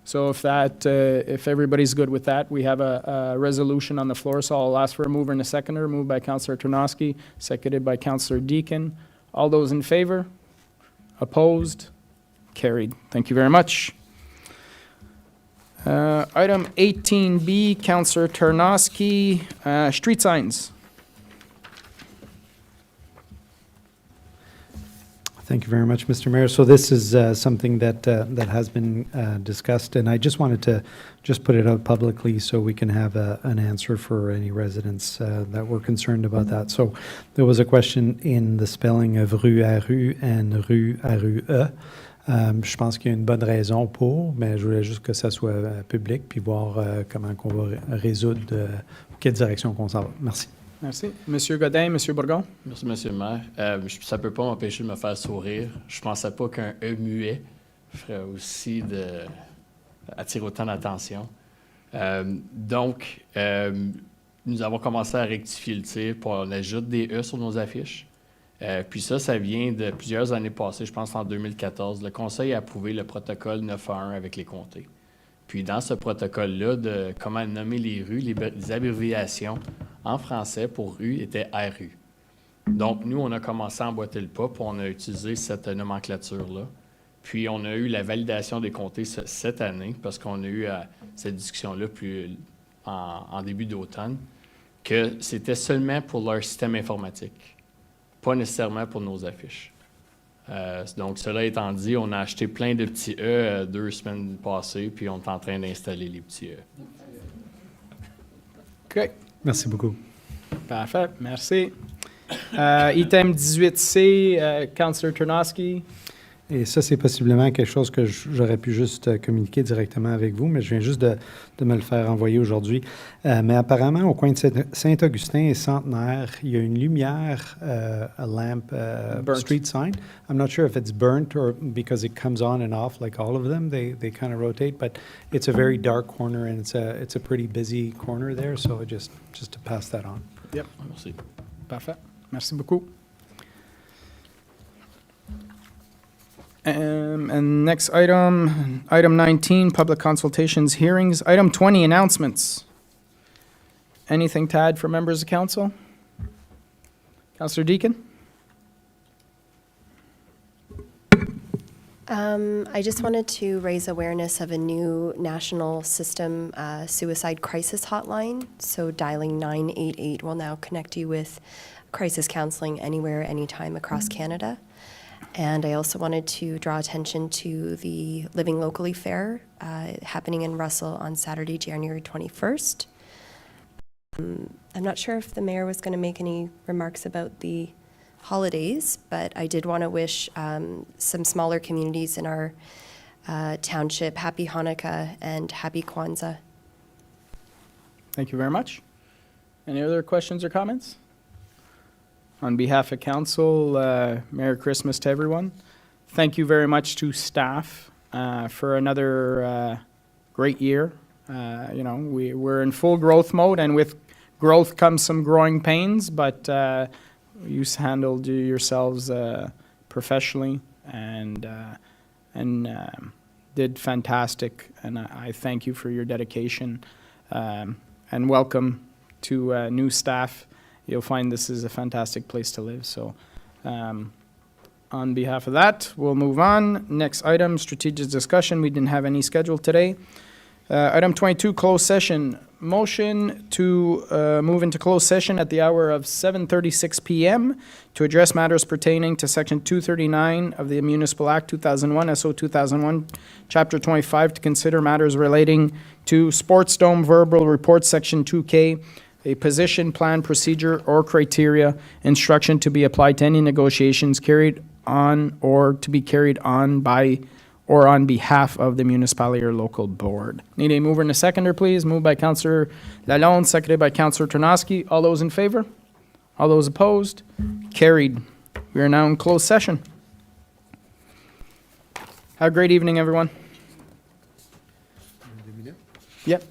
So if everybody's good with that, we have a resolution on the floor, so I'll ask for a mover and a seconder. Moved by Councillor Tarnowski, seconded by Councillor Deacon. All those in favor? Opposed? Carried. Thank you very much. Item 18B, Councillor Tarnowski, street signs. Thank you very much, Mr. Mayor. So this is something that has been discussed, and I just wanted to just put it out publicly so we can have an answer for any residents that were concerned about that. So there was a question in the spelling of rue RU and rue RUE. Je pense qu'il y a une bonne raison pour, mais je voulais juste que ça soit public puis voir comment qu'on va résoudre, quelle direction qu'on s'en va. Merci. Merci. Monsieur Godin, Monsieur Bourgon? Merci, Monsieur le maire. Ça ne peut pas m'empêcher de me faire sourire. Je ne pensais pas qu'un E muet ferait aussi attirer autant d'attention. Donc, nous avons commencé à rectifier le tir pour on ajoute des E sur nos affiches. Puis ça vient de plusieurs années passées, je pense en 2014. Le Conseil a approuvé le protocole 9.1 avec les comtés. Puis dans ce protocole-là, de comment nommer les rues, les abréviations en français pour rue étaient RU. Donc nous, on a commencé à emboîter le pas, puis on a utilisé cette nomenclature-là. Puis on a eu la validation des comtés cette année, parce qu'on a eu cette discussion-là en début d'automne, que c'était seulement pour leur système informatique, pas nécessairement pour nos affiches. Donc, cela étant dit, on a acheté plein de petits E 2 semaines passées, puis on est en train d'installer les petits E. OK. Merci beaucoup. Parfait. Merci. Item 18C, Councillor Ternosky. Et ça, c'est possiblement quelque chose que j'aurais pu juste communiquer directement avec vous, mais je viens juste de me le faire envoyer aujourd'hui. Mais apparemment, au coin de Saint-Augustin et Centenaire, il y a une lumière, a lamp, street sign. I'm not sure if it's burnt or because it comes on and off like all of them. They kind of rotate, but it's a very dark corner and it's a pretty busy corner there. So just to pass that on. Yep. Merci. Parfait. Merci beaucoup. And next item, item 19, public consultations, hearings. Item 20, announcements. Anything to add for members of council? Councillor Deacon? I just wanted to raise awareness of a new national system suicide crisis hotline. So dialing 988 will now connect you with crisis counseling anywhere, anytime across Canada. And I also wanted to draw attention to the Living Locally Fair happening in Russell on Saturday, January 21st. I'm not sure if the mayor was going to make any remarks about the holidays, but I did want to wish some smaller communities in our township happy Hanukkah and happy Kwanzaa. Thank you very much. Any other questions or comments? On behalf of council, Merry Christmas to everyone. Thank you very much to staff for another great year. We're in full growth mode, and with growth comes some growing pains, but you handled yourselves professionally and did fantastic, and I thank you for your dedication and welcome to new staff. You'll find this is a fantastic place to live. So on behalf of that, we'll move on. Next item, strategic discussion. We didn't have any scheduled today. Item 22, closed session. Motion to move into closed session at the hour of 7:36 p.m. to address matters pertaining to Section 239 of the Municipal Act 2001, SO 2001, Chapter 25, to consider matters relating to Sports Dome Verbal Report, Section 2K, a position, plan, procedure, or criteria, instruction to be applied to any negotiations carried on or to be carried on by or on behalf of the municipality or local board. Need a mover and a seconder, please. Moved by Councillor Lalonde, seconded by Councillor Ternosky. All those in favor? All those opposed? Carried. We are now in closed session. Have a great evening, everyone. Yep.